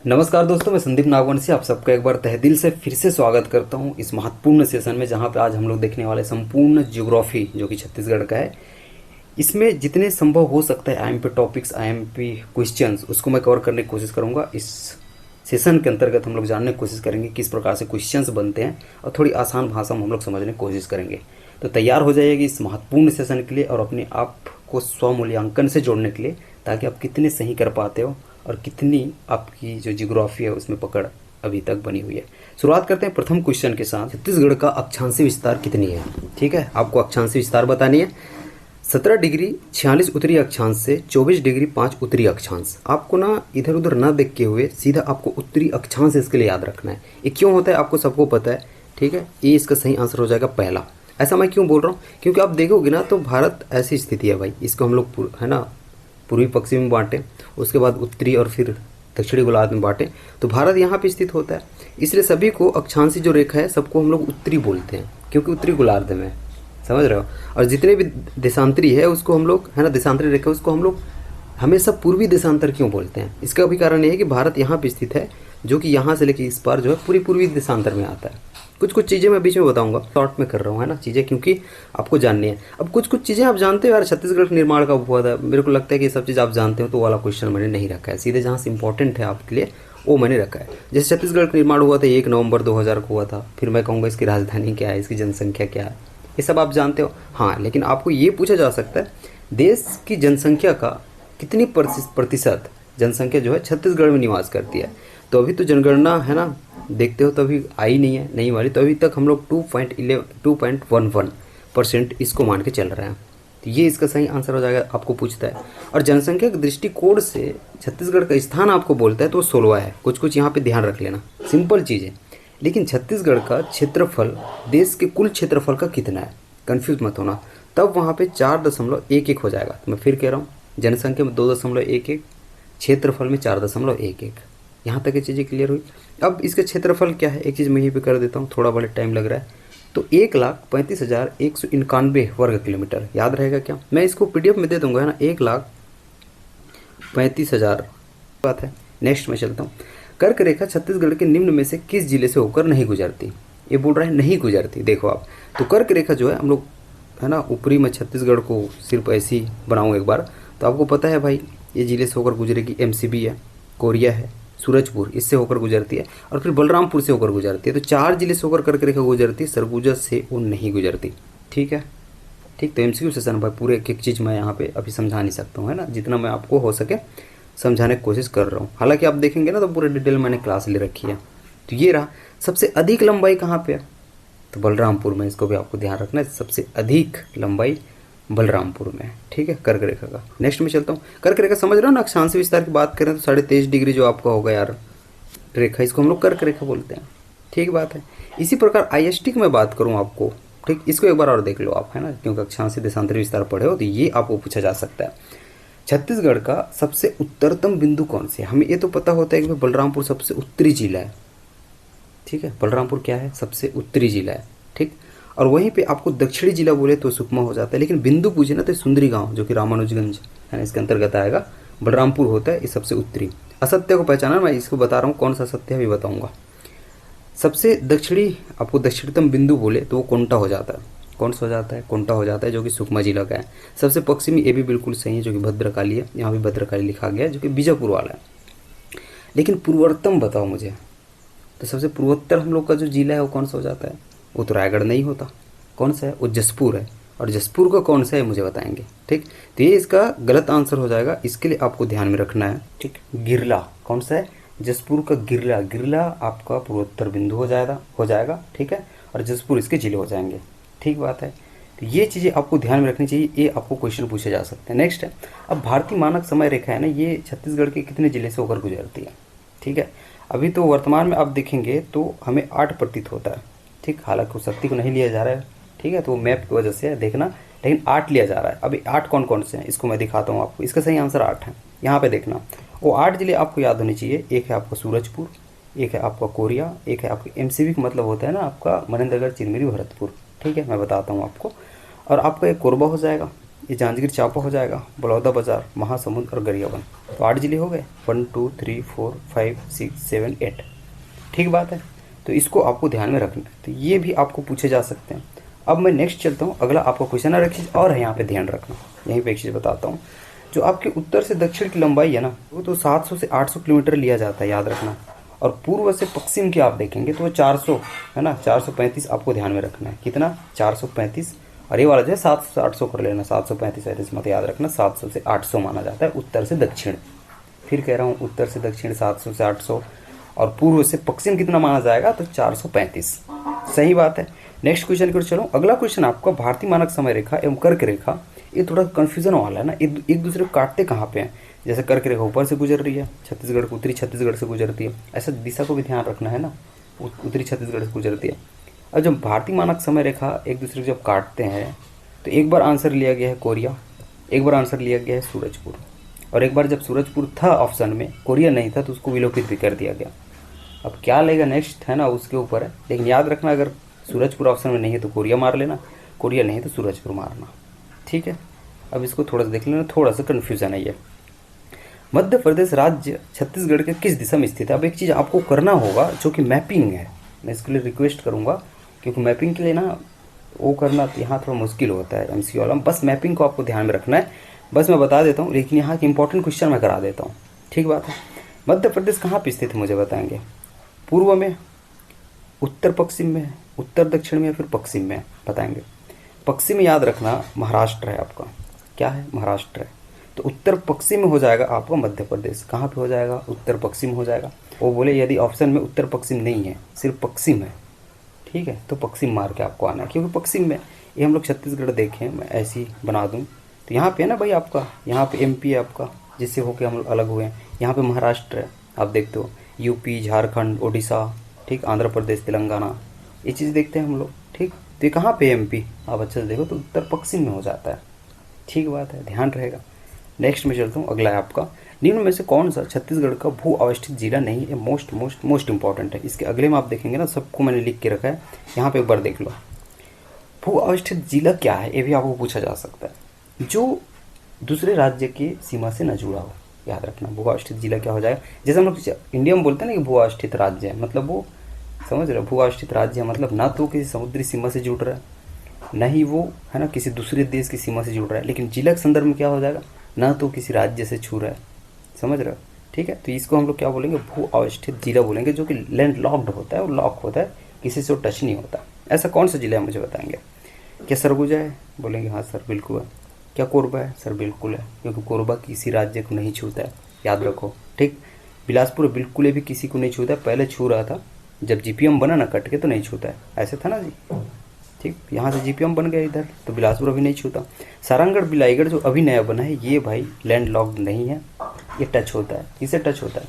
नमस्कार दोस्तों, मैं संदीप नागवंशी आप सबका एक बार तहे दिल से फिर से स्वागत करता हूं इस महत्वपूर्ण सेशन में, जहां पे आज हम लोग देखने वाले संपूर्ण ज्योग्राफी जो कि छत्तीसगढ़ का है। इसमें जितने संभव हो सकता है आईएमपी टॉपिक्स, आईएमपी क्वेश्चंस, उसको मैं कवर करने की कोशिश करूंगा। इस सेशन के अंतर्गत हम लोग जानने की कोशिश करेंगे किस प्रकार से क्वेश्चंस बनते हैं और थोड़ी आसान भाषा में हम लोग समझने की कोशिश करेंगे। तो तैयार हो जाइएगा इस महत्वपूर्ण सेशन के लिए और अपने आप को स्वमूल्यांकन से जोड़ने के लिए, ताकि आप कितने सही कर पाते हो और कितनी आपकी जो जियोग्राफी है उसमें पकड़ अभी तक बनी हुई है। शुरुआत करते हैं प्रथम क्वेश्चन के साथ। छत्तीसगढ़ का अक्षांशीय विस्तार कितनी है? ठीक है, आपको अक्षांशीय विस्तार बतानी है। 17 डिग्री 46 उत्तरी अक्षांश से 24 डिग्री 5 उत्तरी अक्षांश। आपको ना इधर उधर ना देख के हुए सीधा आपको उत्तरी अक्षांश इसके लिए याद रखना है। ये क्यों होता है आपको सबको पता है, ठीक है। ये इसका सही आंसर हो जाएगा पहला। ऐसा मैं क्यों बोल रहा हूँ, क्योंकि आप देखोगे ना तो भारत ऐसी स्थिति है भाई, इसको हम लोग है ना पूर्वी पश्चिम में बांटे, उसके बाद उत्तरी और फिर दक्षिणी गोलार्ध में बांटे, तो भारत यहाँ पे स्थित होता है। इसलिए सभी को अक्षांशीय जो रेखा है सबको हम लोग उत्तरी बोलते हैं, क्योंकि उत्तरी गोलार्ध में है, समझ रहे हो। और जितने भी देशांतरी है उसको हम लोग है ना, देशांतरी रेखा उसको हम लोग हमेशा पूर्वी देशांतर क्यों बोलते हैं। इसका भी कारण ये है कि भारत यहाँ पे स्थित है, जो कि यहाँ से लेकर इस पार जो है पूरी पूर्वी देशांतर में आता है। कुछ कुछ चीज़ें मैं बीच में बताऊंगा, शॉर्ट में कर रहा हूँ है ना चीज़ें, क्योंकि आपको जाननी है। अब कुछ कुछ चीज़ें आप जानते हो यार, छत्तीसगढ़ के निर्माण कब हुआ था, मेरे को लगता है कि ये सब चीज़ आप जानते हो, तो वाला क्वेश्चन मैंने नहीं रखा है। सीधे जहाँ से इंपॉर्टेंट है आपके लिए वो मैंने रखा है। जैसे छत्तीसगढ़ का निर्माण हुआ था 1 नवंबर 2000 को हुआ था, फिर मैं कहूँगा इसकी राजधानी क्या है, इसकी जनसंख्या क्या है, ये सब आप जानते हो। हाँ, लेकिन आपको ये पूछा जा सकता है देश की जनसंख्या का कितनी प्रतिशत जनसंख्या जो है छत्तीसगढ़ में निवास करती है। तो अभी तो जनगणना है ना देखते हो तो अभी आई नहीं है, नहीं वाली, तो अभी तक हम लोग 2.11% इसको मान के चल रहे हैं। तो ये इसका सही आंसर हो जाएगा, आपको पूछता है। और जनसंख्या के दृष्टिकोण से छत्तीसगढ़ का स्थान आपको बोलता है तो 16 है। कुछ कुछ यहाँ पे ध्यान रख लेना, सिंपल चीज़ है। लेकिन छत्तीसगढ़ का क्षेत्रफल देश के कुल क्षेत्रफल का कितना है, कन्फ्यूज मत होना। तब वहाँ पे 4.11 हो जाएगा। तो मैं फिर कह रहा हूँ, जनसंख्या में 2.11, क्षेत्रफल में 4.11। यहाँ तक ये चीज़ें क्लियर हुई। अब इसका क्षेत्रफल क्या है, एक चीज़ मैं यहीं पे कर देता हूँ, थोड़ा बड़ा टाइम लग रहा है। तो 1,35,191 वर्ग किलोमीटर, याद रहेगा क्या? मैं इसको पीडीएफ में दे दूंगा है ना, 1,35,000 बात है। नेक्स्ट मैं चलता हूँ। कर्क रेखा छत्तीसगढ़ के निम्न में से किस जिले से होकर नहीं गुजरती? ये बोल रहा है नहीं गुजरती। देखो आप, तो कर्क रेखा जो है हम लोग है ना ऊपरी में छत्तीसगढ़ को सिर्फ ऐसे ही बनाऊँ एक बार, तो आपको पता है भाई ये जिले से होकर गुजरेगी। एमसीबी है, कोरिया है, सूरजपुर, इससे होकर गुजरती है, और फिर बलरामपुर से होकर गुजरती है। तो 4 जिले से होकर कर्क रेखा गुजरती है, सरगुजा से वो नहीं गुजरती। ठीक है, ठीक। तो एमसीक्यू सेशन भाई पूरे एक एक चीज़ मैं यहाँ पे अभी समझा नहीं सकता हूँ है ना, जितना मैं आपको हो सके समझाने की कोशिश कर रहा हूँ। हालांकि आप देखेंगे ना तो पूरे डिटेल मैंने क्लास ले रखी है। तो ये रहा, सबसे अधिक लंबाई कहाँ पे है, तो बलरामपुर में। इसको भी आपको ध्यान रखना है, सबसे अधिक लंबाई बलरामपुर में, ठीक है, कर्क रेखा का। नेक्स्ट में चलता हूँ। कर्क रेखा समझ रहे हो ना, अक्षांशीय विस्तार की बात करें तो 23.5 डिग्री जो आपका होगा यार रेखा, इसको हम लोग कर्क रेखा बोलते हैं। ठीक बात है। इसी प्रकार आईएसटी की मैं बात करूँ आपको, ठीक, इसको एक बार और देख लो आप है ना, क्योंकि अक्षांशीय देशांतरी विस्तार पढ़े हो तो ये आपको पूछा जा सकता है। छत्तीसगढ़ का सबसे उत्तरतम बिंदु कौन से? हमें ये तो पता होता है कि बलरामपुर सबसे उत्तरी जिला है, ठीक है, बलरामपुर क्या है, सबसे उत्तरी जिला है, ठीक। और वहीं पे आपको दक्षिणी जिला बोले तो सुकमा हो जाता है, लेकिन बिंदु पूछे ना तो सुंदरी गांव जो कि रामानुजगंज है ना इसके अंतर्गत आएगा, बलरामपुर होता है, ये सबसे उत्तरी। असत्य को पहचाना, मैं इसको बता रहा हूँ कौन सा सत्य है भी बताऊंगा। सबसे दक्षिणी आपको दक्षिणतम बिंदु बोले तो वो कोंटा हो जाता है। कौन सा हो जाता है? कोंटा हो जाता है, जो कि सुकमा जिला का है। सबसे पश्चिमी ये भी बिल्कुल सही है, जो कि भद्रकाली है, यहाँ भी भद्रकाली लिखा गया है, जो कि बीजापुर वाला है। लेकिन पूर्वोत्तम बताओ मुझे, तो सबसे पूर्वोत्तर हम लोग का जो जिला है वो कौन सा हो जाता है? वो तो रायगढ़ नहीं होता, कौन सा है? वो जसपुर है। और जसपुर का कौन सा है मुझे बताएंगे, ठीक। तो ये इसका गलत आंसर हो जाएगा, इसके लिए आपको ध्यान में रखना है, ठीक। गिरला कौन सा है? जसपुर का गिरला, गिरला आपका पूर्वोत्तर बिंदु हो जाएगा, ठीक है, और जसपुर इसके जिले हो जाएंगे, ठीक बात है। तो ये चीज़ें आपको ध्यान में रखनी चाहिए, ये आपको क्वेश्चन पूछे जा सकते हैं। नेक्स्ट है, अब भारतीय मानक समय रेखा है ना, ये छत्तीसगढ़ के कितने जिले से होकर गुजरती है? ठीक है, अभी तो वर्तमान में आप देखेंगे तो हमें 8 प्रतीत होता है, ठीक। हालांकि शक्ति को नहीं लिया जा रहा है, ठीक है, तो वो मैप की वजह से है देखना, लेकिन 8 लिया जा रहा है। अभी 8 कौन कौन से हैं इसको मैं दिखाता हूँ आपको। इसका सही आंसर 8 है, यहाँ पे देखना। वो 8 जिले आपको याद होने चाहिए। एक है आपका सूरजपुर, एक है आपका कोरिया, एक है आपका एमसीबी का मतलब होता है ना आपका मनेन्द्रगढ़, चिरमिरी, भरतपुर, ठीक है, मैं बताता हूँ आपको। और आपका एक कोरबा हो जाएगा, ये जांजगीर चांपा हो जाएगा, बलौदाबाजार, महासमुंद और गरियाबंद। तो 8 जिले हो गए, 1 2 3 4 5 6 7 8। ठीक बात है, तो इसको आपको ध्यान में रखना है। तो ये भी आपको पूछे जा सकते हैं। अब मैं नेक्स्ट चलता हूँ, अगला आपका क्वेश्चन है, एक चीज़ और है यहाँ पे ध्यान रखना, यहीं पे एक चीज़ बताता हूँ। जो आपके उत्तर से दक्षिण की लंबाई है ना, वो तो 700 से 800 किलोमीटर लिया जाता है, याद रखना। और पूर्व से पश्चिम की आप देखेंगे तो वो 400 है ना, 435 आपको ध्यान में रखना है। कितना? 435। और ये वाला जो है 700 से 800 कर लेना, 735 मत याद रखना, 700 से 800 माना जाता है उत्तर से दक्षिण। फिर कह रहा हूँ, उत्तर से दक्षिण 700 से 800, और पूर्व से पश्चिम कितना माना जाएगा? तो 435। सही बात है। नेक्स्ट क्वेश्चन की ओर चलो। अगला क्वेश्चन आपका भारतीय मानक समय रेखा एवं कर्क रेखा, ये थोड़ा कंफ्यूजन वाला है ना, एक दूसरे को काटते कहाँ पे हैं। जैसे कर्क रेखा ऊपर से गुजर रही है, छत्तीसगढ़ को उत्तरी छत्तीसगढ़ से गुजरती है, ऐसा दिशा को भी ध्यान रखना है ना, उत्तरी छत्तीसगढ़ से गुजरती है। अब जब भारतीय मानक समय रेखा एक दूसरे को जब काटते हैं, तो एक बार आंसर लिया गया है कोरिया, एक बार आंसर लिया गया है सूरजपुर, और एक बार जब सूरजपुर था ऑप्शन में, कोरिया नहीं था, तो उसको विलोपित भी कर दिया गया। अब क्या लेगा नेक्स्ट है ना, उसके ऊपर है। लेकिन याद रखना, अगर सूरजपुर ऑप्शन में नहीं है तो कोरिया मार लेना, कोरिया नहीं तो सूरजपुर मारना। ठीक है, अब इसको थोड़ा सा देख लेना, थोड़ा सा कन्फ्यूजन है ये। मध्य प्रदेश राज्य छत्तीसगढ़ के किस दिशा में स्थित है? अब एक चीज़ आपको करना होगा जो कि मैपिंग है, मैं इसके लिए रिक्वेस्ट करूँगा, क्योंकि मैपिंग के लिए ना वो करना यहाँ थोड़ा मुश्किल होता है एमसीक्यू वाला। बस मैपिंग को आपको ध्यान में रखना है, बस मैं बता देता हूँ, लेकिन यहाँ के इंपॉर्टेंट क्वेश्चन मैं करा देता हूँ। ठीक बात है। मध्य प्रदेश कहाँ पे स्थित है मुझे बताएंगे? पूर्व में, उत्तर पश्चिम में, उत्तर दक्षिण में, या फिर पश्चिम में? बताएंगे। पश्चिम में याद रखना महाराष्ट्र है आपका। क्या है? महाराष्ट्र है। तो उत्तर पश्चिम में हो जाएगा आपका मध्य प्रदेश। कहाँ पे हो जाएगा? उत्तर पश्चिम हो जाएगा। वो बोले यदि ऑप्शन में उत्तर पश्चिम नहीं है, सिर्फ पश्चिम है, ठीक है, तो पश्चिम मार के आपको आना है, क्योंकि पश्चिम में ये हम लोग छत्तीसगढ़ देखें, मैं ऐसे ही बना दूँ तो यहाँ पे है ना भाई आपका, यहाँ पे एमपी है आपका, जिससे होके हम लोग अलग हुए हैं। यहाँ पे महाराष्ट्र है, आप देखते हो, यूपी, झारखंड, उड़ीसा, ठीक, आंध्र प्रदेश, तेलंगाना, ये चीज़ देखते हैं हम लोग। ठीक, तो ये कहाँ पे एमपी? आप अच्छे से देखो तो उत्तर पश्चिम में हो जाता है। ठीक बात है, ध्यान रहेगा। नेक्स्ट में चलता हूँ, अगला है आपका, निम्न में से कौन सा छत्तीसगढ़ का भू अवस्थित जिला नहीं है? मोस्ट मोस्ट मोस्ट इंपॉर्टेंट है। इसके अगले में आप देखेंगे ना, सबको मैंने लिख के रखा है, यहाँ पे एक बार देख लो। भू अवस्थित जिला क्या है, ये भी आपको पूछा जा सकता है। जो दूसरे राज्य की सीमा से न जुड़ा हो, याद रखना। भू अवस्थित जिला क्या हो जाएगा? जैसे हम लोग इंडिया में बोलते हैं ना कि भू अवस्थित राज्य है, मतलब वो समझ रहे हो, भू अवस्थित राज्य है मतलब ना तो किसी समुद्री सीमा से जुड़ रहा है, ना ही वो है ना किसी दूसरे देश की सीमा से जुड़ रहा है। लेकिन जिला के संदर्भ में क्या हो जाएगा? ना तो किसी राज्य से छू रहा है। समझ रहे हो? ठीक है, तो इसको हम लोग क्या बोलेंगे? भू अवस्थित जिला बोलेंगे, जो कि लैंड लॉक्ड होता है और लॉक होता है, किसी से टच नहीं होता। ऐसा कौन सा जिला है मुझे बताएंगे? क्या सरगुजा है? बोलेंगे हाँ सर बिल्कुल है। क्या कोरबा है? सर बिल्कुल है, क्योंकि कोरबा किसी राज्य को नहीं छूता है, याद रखो। ठीक, बिलासपुर बिल्कुल भी किसी को नहीं छूता है, पहले छू रहा था, जब जीपीएम बना ना कट के तो नहीं छूता है, ऐसे था ना जी। ठीक, यहाँ से जीपीएम बन गया इधर, तो बिलासपुर अभी नहीं छूता। सारंगढ़ बिलाईगढ़ जो अभी नया बना है, ये भाई लैंड लॉक्ड नहीं है, ये टच होता है। किससे टच होता है?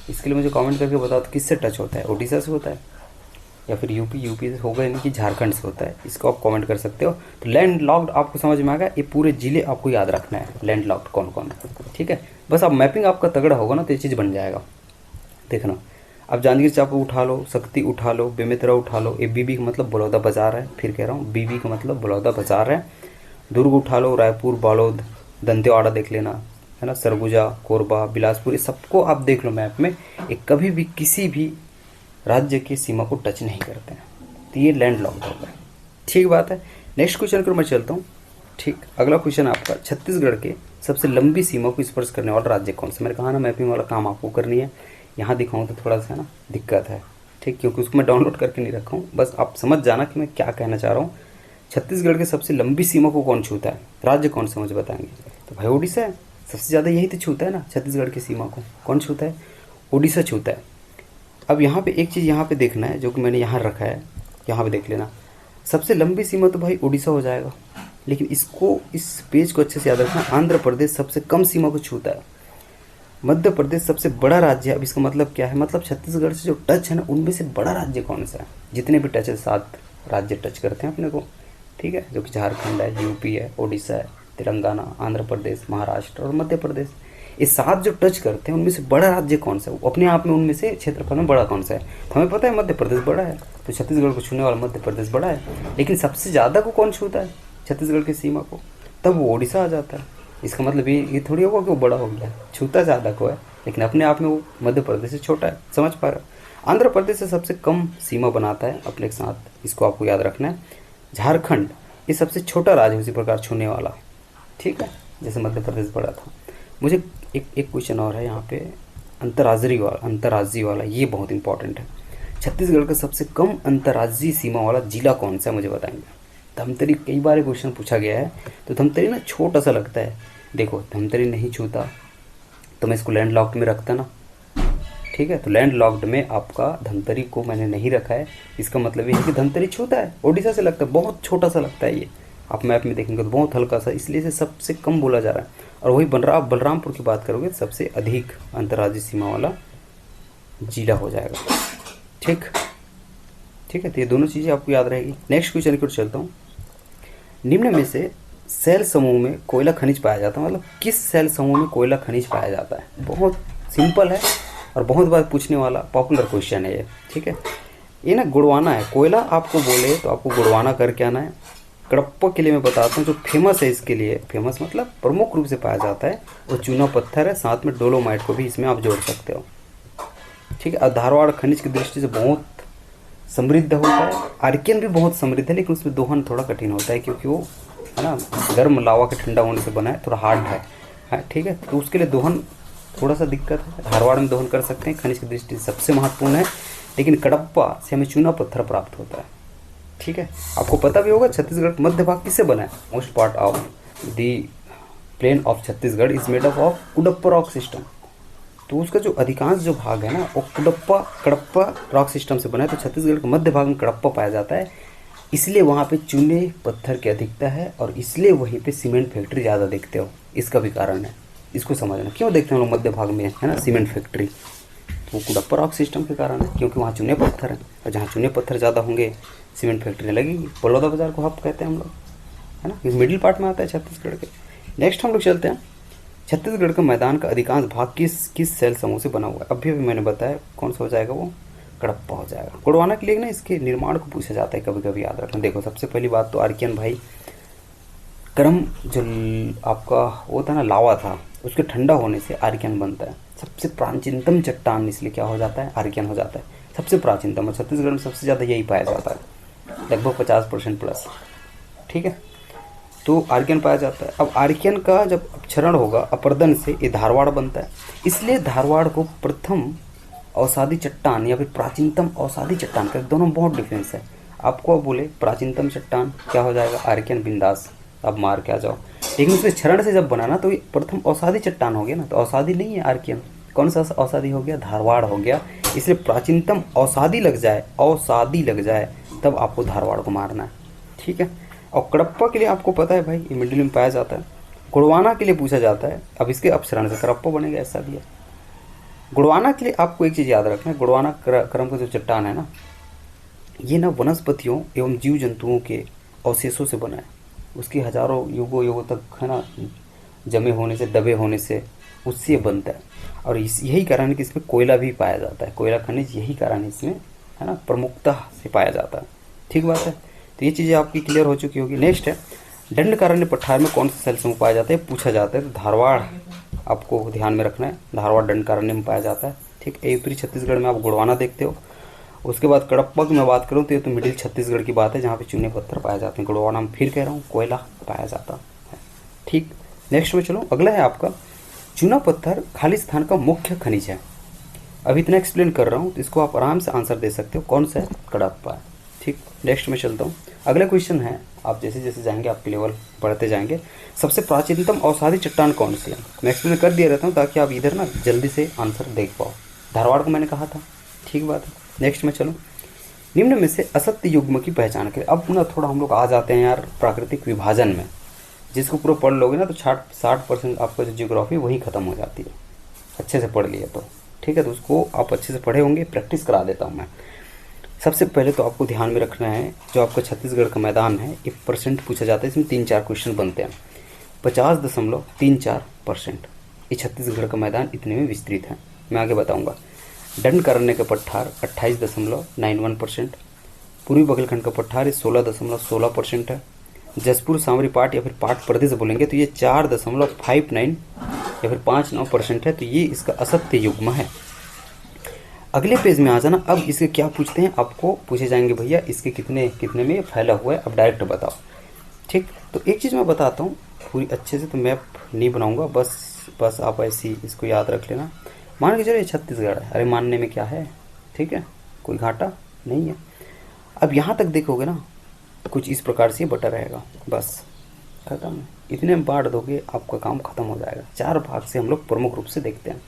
इसके लिए मुझे कमेंट करके बताओ तो किससे टच होता है? उड़ीसा से होता है, या फिर यूपी से होगा, यानी कि झारखंड से होता है। इसको आप कमेंट कर सकते हो। तो लैंड लॉक्ड आपको समझ में आ गया, ये पूरे जिले आपको याद रखना है, लैंड लॉक्ड कौन कौन है। ठीक है, बस आप मैपिंग आपका तगड़ा होगा ना तो ये चीज़ बन जाएगा। देखना, अब जांजगीर चांपा उठा लो, शक्ति उठा लो, बेमेतरा उठा लो, ये बीबी का मतलब बलौदा बाजार है, फिर कह रहा हूँ बीबी का मतलब बलौदा बाजार है। दुर्ग उठा लो, रायपुर, बालोद, दंतेवाड़ा देख लेना, है ना, सरगुजा, कोरबा, बिलासपुर, ये सबको आप देख लो मैप में, ये कभी भी किसी भी राज्य की सीमा को टच नहीं करते हैं, तो ये लैंड लॉक्ड होगा। ठीक बात है। नेक्स्ट क्वेश्चन की ओर मैं चलता हूँ। ठीक, अगला क्वेश्चन आपका, छत्तीसगढ़ के सबसे लंबी सीमा को स्पर्श करने वाला राज्य कौन सा? मैंने कहा ना मैपिंग वाला काम आपको करनी है। यहाँ दिखाऊँ तो थोड़ा सा ना दिक्कत है, ठीक, क्योंकि उसको मैं डाउनलोड करके नहीं रखा हूँ। बस आप समझ जाना कि मैं क्या कहना चाह रहा हूँ। छत्तीसगढ़ के सबसे लंबी सीमा को कौन छूता है? राज्य कौन सा मुझे बताएंगे? तो भाई उड़ीसा है, सबसे ज़्यादा यही तो छूता है ना, छत्तीसगढ़ की सीमा को कौन छूता है? उड़ीसा छूता है। अब यहाँ पे एक चीज़ यहाँ पे देखना है, जो कि मैंने यहाँ रखा है, यहाँ पे देख लेना, सबसे लंबी सीमा तो भाई उड़ीसा हो जाएगा। लेकिन इसको, इस पेज को अच्छे से याद रखना, आंध्र प्रदेश सबसे कम सीमा को छूता है। मध्य प्रदेश सबसे बड़ा राज्य है। अब इसका मतलब क्या है? मतलब छत्तीसगढ़ से जो टच है ना, उनमें से बड़ा राज्य कौन सा है? जितने भी टच है, 7 राज्य टच करते हैं अपने को, ठीक है, जो कि झारखंड है, यूपी है, उड़ीसा है, तेलंगाना, आंध्र प्रदेश, महाराष्ट्र और मध्य प्रदेश। ये 7 जो टच करते हैं, उनमें से बड़ा राज्य कौन सा है? अपने आप में उनमें से क्षेत्रफल में बड़ा कौन सा है? तो हमें पता है मध्य प्रदेश बड़ा है, तो छत्तीसगढ़ को छूने वाला मध्य प्रदेश बड़ा है। लेकिन सबसे ज़्यादा को कौन छूता है छत्तीसगढ़ की सीमा को? तब वो उड़ीसा आ जाता है। इसका मतलब ये थोड़ी होगा कि वो बड़ा हो गया, छूता ज़्यादा को है लेकिन अपने आप में वो मध्य प्रदेश से छोटा है। समझ पा रहे हो? आंध्र प्रदेश से सबसे कम सीमा बनाता है अपने के साथ, इसको आपको याद रखना है। झारखंड ये सबसे छोटा राज्य है उसी प्रकार छूने वाला, ठीक है, जैसे मध्य प्रदेश बड़ा था। मुझे एक क्वेश्चन और है यहाँ पे, अंतर्राज्यीय वाला, ये बहुत इंपॉर्टेंट है। छत्तीसगढ़ का सबसे कम अंतर्राज्यीय सीमा वाला जिला कौन सा है, मुझे बताएंगे। धमतरी, कई बार क्वेश्चन पूछा गया है, तो धमतरी ना छोटा सा लगता है। देखो धमतरी नहीं छूता तो मैं इसको लैंड लॉक्ड में रखता ना, ठीक है, तो लैंड लॉक्ड में आपका धमतरी को मैंने नहीं रखा है। इसका मतलब ये है कि धमतरी छूता है, ओडिशा से लगता है, बहुत छोटा सा लगता है ये। आप मैप में देखेंगे तो बहुत हल्का सा, इसलिए इसे सबसे कम बोला जा रहा है। और वही बलरामपुर की बात करोगे सबसे अधिक अंतर्राज्यीय सीमा वाला जिला हो जाएगा। ठीक है, तो ये दोनों चीज़ें आपको याद रहेगी। नेक्स्ट क्वेश्चन की ओर चलता हूँ। निम्न में से सेल समूह में कोयला खनिज पाया जाता है, मतलब किस सेल समूह में कोयला खनिज पाया जाता है। बहुत सिंपल है और बहुत बार पूछने वाला पॉपुलर क्वेश्चन है ये, ठीक है। ये ना गुड़वाना है, कोयला आपको बोले तो आपको गुड़वाना करके आना है। कडप्पा के लिए मैं बताता हूँ, जो फेमस है इसके लिए, फेमस मतलब प्रमुख रूप से पाया जाता है, वो चूना पत्थर है, साथ में डोलोमाइट को भी इसमें आप जोड़ सकते हो, ठीक है। और धारवाड़ खनिज की दृष्टि से बहुत समृद्ध होता है। आर्कियन भी बहुत समृद्ध है, लेकिन उसमें दोहन थोड़ा कठिन होता है क्योंकि वो है ना गर्म लावा के ठंडा होने से बना है, थोड़ा हार्ड है, ठीक है। तो उसके लिए दोहन थोड़ा सा दिक्कत है। धारवाड़ में दोहन कर सकते हैं, खनिज की दृष्टि से सबसे महत्वपूर्ण है। लेकिन कडप्पा से हमें चूना पत्थर प्राप्त होता है, ठीक है। आपको पता भी होगा छत्तीसगढ़ मध्य भाग किससे बना है। Most part of the plain of Chhattisgarh is made up of Cuddapah rock system. तो उसका जो अधिकांश जो भाग है ना वो कडप्पा रॉक सिस्टम से बना है। तो छत्तीसगढ़ के मध्य भाग में कडप्पा पाया जाता है, इसलिए वहाँ पे चूने पत्थर की अधिकता है और इसलिए वहीं पे सीमेंट फैक्ट्री ज़्यादा देखते हो। इसका भी कारण है, इसको समझना। क्यों देखते हैं हम लोग मध्य भाग में, है ना, सीमेंट फैक्ट्री। तो कुडप्पा रॉक सिस्टम के कारण है, क्योंकि वहाँ चूने पत्थर हैं और जहाँ चूने पत्थर ज़्यादा होंगे सीमेंट फैक्ट्री लगेगी। बड़ौदा बाजार को हब कहते हैं हम लोग, है ना, इस मिडिल पार्ट में आता है छत्तीसगढ़ के। नेक्स्ट हम लोग चलते हैं, छत्तीसगढ़ का मैदान का अधिकांश भाग किस सेल समूह से बना हुआ है। अभी मैंने बताया कौन सा हो जाएगा, वो कडप्पा हो जाएगा। गुड़वाना के लिए ना इसके निर्माण को पूछा जाता है कभी कभी, याद रखना। देखो सबसे पहली बात तो आर्कियन भाई गर्म जो आपका वो था ना लावा था, उसके ठंडा होने से आर्कियन बनता है। सबसे प्राचीनतम चट्टान इसलिए क्या हो जाता है, आर्कियन हो जाता है सबसे प्राचीनतम। और छत्तीसगढ़ में सबसे ज़्यादा यही पाया जाता है, लगभग 50% प्लस, ठीक है। तो आर्कियन पाया जाता है। अब आर्कियन का जब अपक्षरण होगा अपर्दन से, ये धारवाड़ बनता है। इसलिए धारवाड़ को प्रथम अवसादी चट्टान या फिर प्राचीनतम अवसादी चट्टान का, दोनों में बहुत डिफरेंस है। आपको अब बोले प्राचीनतम चट्टान क्या हो जाएगा, आर्कियन, बिंदास, अब मार के आ जाओ। लेकिन उसके क्षरण से जब बनाना तो ये प्रथम अवसादी चट्टान हो गया ना, तो अवसादी नहीं है आर्कियन। कौन सा अवसादी हो गया, धारवाड़ हो गया। इसलिए प्राचीनतम अवसादी लग जाए तब आपको धारवाड़ को मारना है, ठीक है। और कडप्पा के लिए आपको पता है भाई ये मिडिल में पाया जाता है। गुड़वाना के लिए पूछा जाता है, अब इसके अपक्षरण से कडप्पा बनेगा, ऐसा भी है। गुड़वाना के लिए आपको एक चीज़ याद रखना है, गुड़वाना क्रम का जो चट्टान है ना, ये ना वनस्पतियों एवं जीव जंतुओं के अवशेषों से बना है। उसकी हजारों युगों तक है ना जमे होने से, दबे होने से उससे बनता है। और यही कारण है कि इसमें कोयला भी पाया जाता है, कोयला खनिज, यही कारण है इसमें, है ना, प्रमुखता से पाया जाता है, ठीक बात है। तो ये चीज़ें आपकी क्लियर हो चुकी होगी। नेक्स्ट है, दंडकारण्य पठार में कौन सा सेल समूह पाया जाता है, पूछा जाता है। तो धारवाड़ आपको ध्यान में रखना है, धारवाड़ दंडकारण्य में पाया जाता है, ठीक है। उत्तरी छत्तीसगढ़ में आप गुड़वाना देखते हो। उसके बाद कडप्पा की मैं बात करूँ तो ये तो मिडिल छत्तीसगढ़ की बात है, जहाँ पे चूने पत्थर पाए जाते हैं। गुड़वाना में फिर कह रहा हूँ कोयला पाया जाता है, ठीक। नेक्स्ट में चलो, अगला है आपका, चूना पत्थर खालिस्तान का मुख्य खनिज है। अभी इतना एक्सप्लेन कर रहा हूँ तो इसको आप आराम से आंसर दे सकते हो, कौन सा है, कडप्पा है, ठीक। नेक्स्ट में चलता हूँ, अगला क्वेश्चन है, आप जैसे जैसे जाएंगे आपके लेवल बढ़ते जाएंगे। सबसे प्राचीनतम अवसादी चट्टान कौन सी है, मैं एक्सप्लेन कर दिया रहता हूँ ताकि आप इधर ना जल्दी से आंसर देख पाओ। धारवाड़ को मैंने कहा था, ठीक बात है। नेक्स्ट में चलो, निम्न में से असत्य युग्म की पहचान करें। अब ना थोड़ा हम लोग आ जाते हैं यार प्राकृतिक विभाजन में, जिसको पूरा पढ़ लोगे ना तो 60% आपका जो जियोग्राफी वही खत्म हो जाती है, अच्छे से पढ़ लिया तो, ठीक है। तो उसको आप अच्छे से पढ़े होंगे, प्रैक्टिस करा देता हूँ मैं। सबसे पहले तो आपको ध्यान में रखना है, जो आपका छत्तीसगढ़ का मैदान है, 1% पूछा जाता है, इसमें 3-4 क्वेश्चन बनते हैं। 50.34% ये छत्तीसगढ़ का मैदान इतने में विस्तृत है, मैं आगे बताऊँगा। दंडकारण्य का पठार 28.91%, पूर्वी बघेलखंड का पठार 16.16% है। जसपुर सामरी पाट या फिर पाट प्रदेश बोलेंगे तो ये 4.59 या फिर 59% है, तो ये इसका असत्य युग्म है। अगले पेज में आ जाना। अब इसके क्या पूछते हैं, आपको पूछे जाएंगे भैया इसके कितने कितने में फैला हुआ है, अब डायरेक्ट बताओ। ठीक, तो एक चीज़ मैं बताता हूँ पूरी अच्छे से, तो मैप नहीं बनाऊंगा, बस आप ऐसी इसको याद रख लेना। मान के चलो ये छत्तीसगढ़ है, अरे मानने में क्या है, ठीक है, कोई घाटा नहीं है। अब यहाँ तक देखोगे ना, कुछ इस प्रकार से बटा रहेगा, बस खत्म। इतने में बांट दोगे आपका काम खत्म हो जाएगा। 4 भाग से हम लोग प्रमुख रूप से देखते हैं।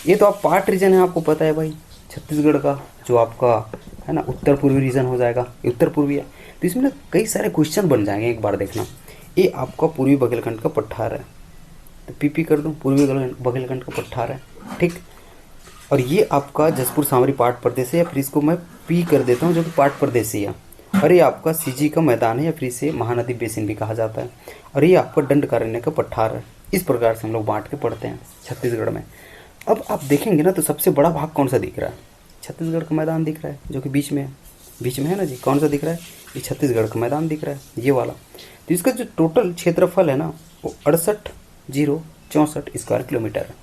ये तो आप पार्ट रीजन है, आपको पता है भाई छत्तीसगढ़ का जो आपका है ना उत्तर पूर्वी रीजन हो जाएगा, ये उत्तर पूर्वी है, तो इसमें ना कई सारे क्वेश्चन बन जाएंगे। एक बार देखना, ये आपका पूर्वी बघेलखंड का पठार है, तो पीपी कर दूँ, पूर्वी बघेलखंड का पठार है, ठीक। और ये आपका जसपुर सामरी पाट प्रदेश है, या फिर इसको मैं पी कर देता हूँ जो कि पाट प्रदेश ही है। और ये आपका सीजी का मैदान है, या फिर इसे महानदी बेसिन भी कहा जाता है। और ये आपका दंडकारण्य का पठार है। इस प्रकार से हम लोग बांट के पढ़ते हैं छत्तीसगढ़ में। अब आप देखेंगे ना, तो सबसे बड़ा भाग कौन सा दिख रहा है, छत्तीसगढ़ का मैदान दिख रहा है, जो कि बीच में है ना जी। कौन सा दिख रहा है, ये छत्तीसगढ़ का मैदान दिख रहा है, ये वाला। तो इसका जो टोटल क्षेत्रफल है ना, वो 68,064 स्क्वायर किलोमीटर है,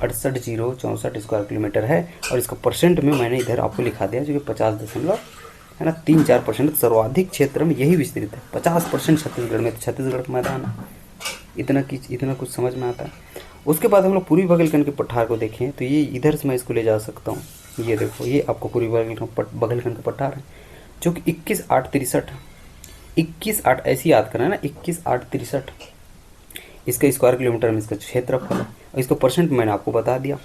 68,064 स्क्वायर किलोमीटर है। और इसका परसेंट में मैंने इधर आपको लिखा दिया, जो कि 50.34% सर्वाधिक क्षेत्र में यही विस्तृत है। 50% छत्तीसगढ़ में, तो छत्तीसगढ़ का मैदान है। इतना कुछ समझ में आता है। उसके बाद हम लोग पूर्वी बघेलखंड के पठार को देखें, तो ये इधर से मैं इसको ले जा सकता हूँ। ये देखो, ये आपको पूर्वी बघेलखंड का पठार है, जो कि 21,863 21,8 ऐसी याद करना है ना, 21,863 इसका स्क्वायर किलोमीटर में इसका क्षेत्रफल है। और इसका परसेंट मैंने आपको बता दिया।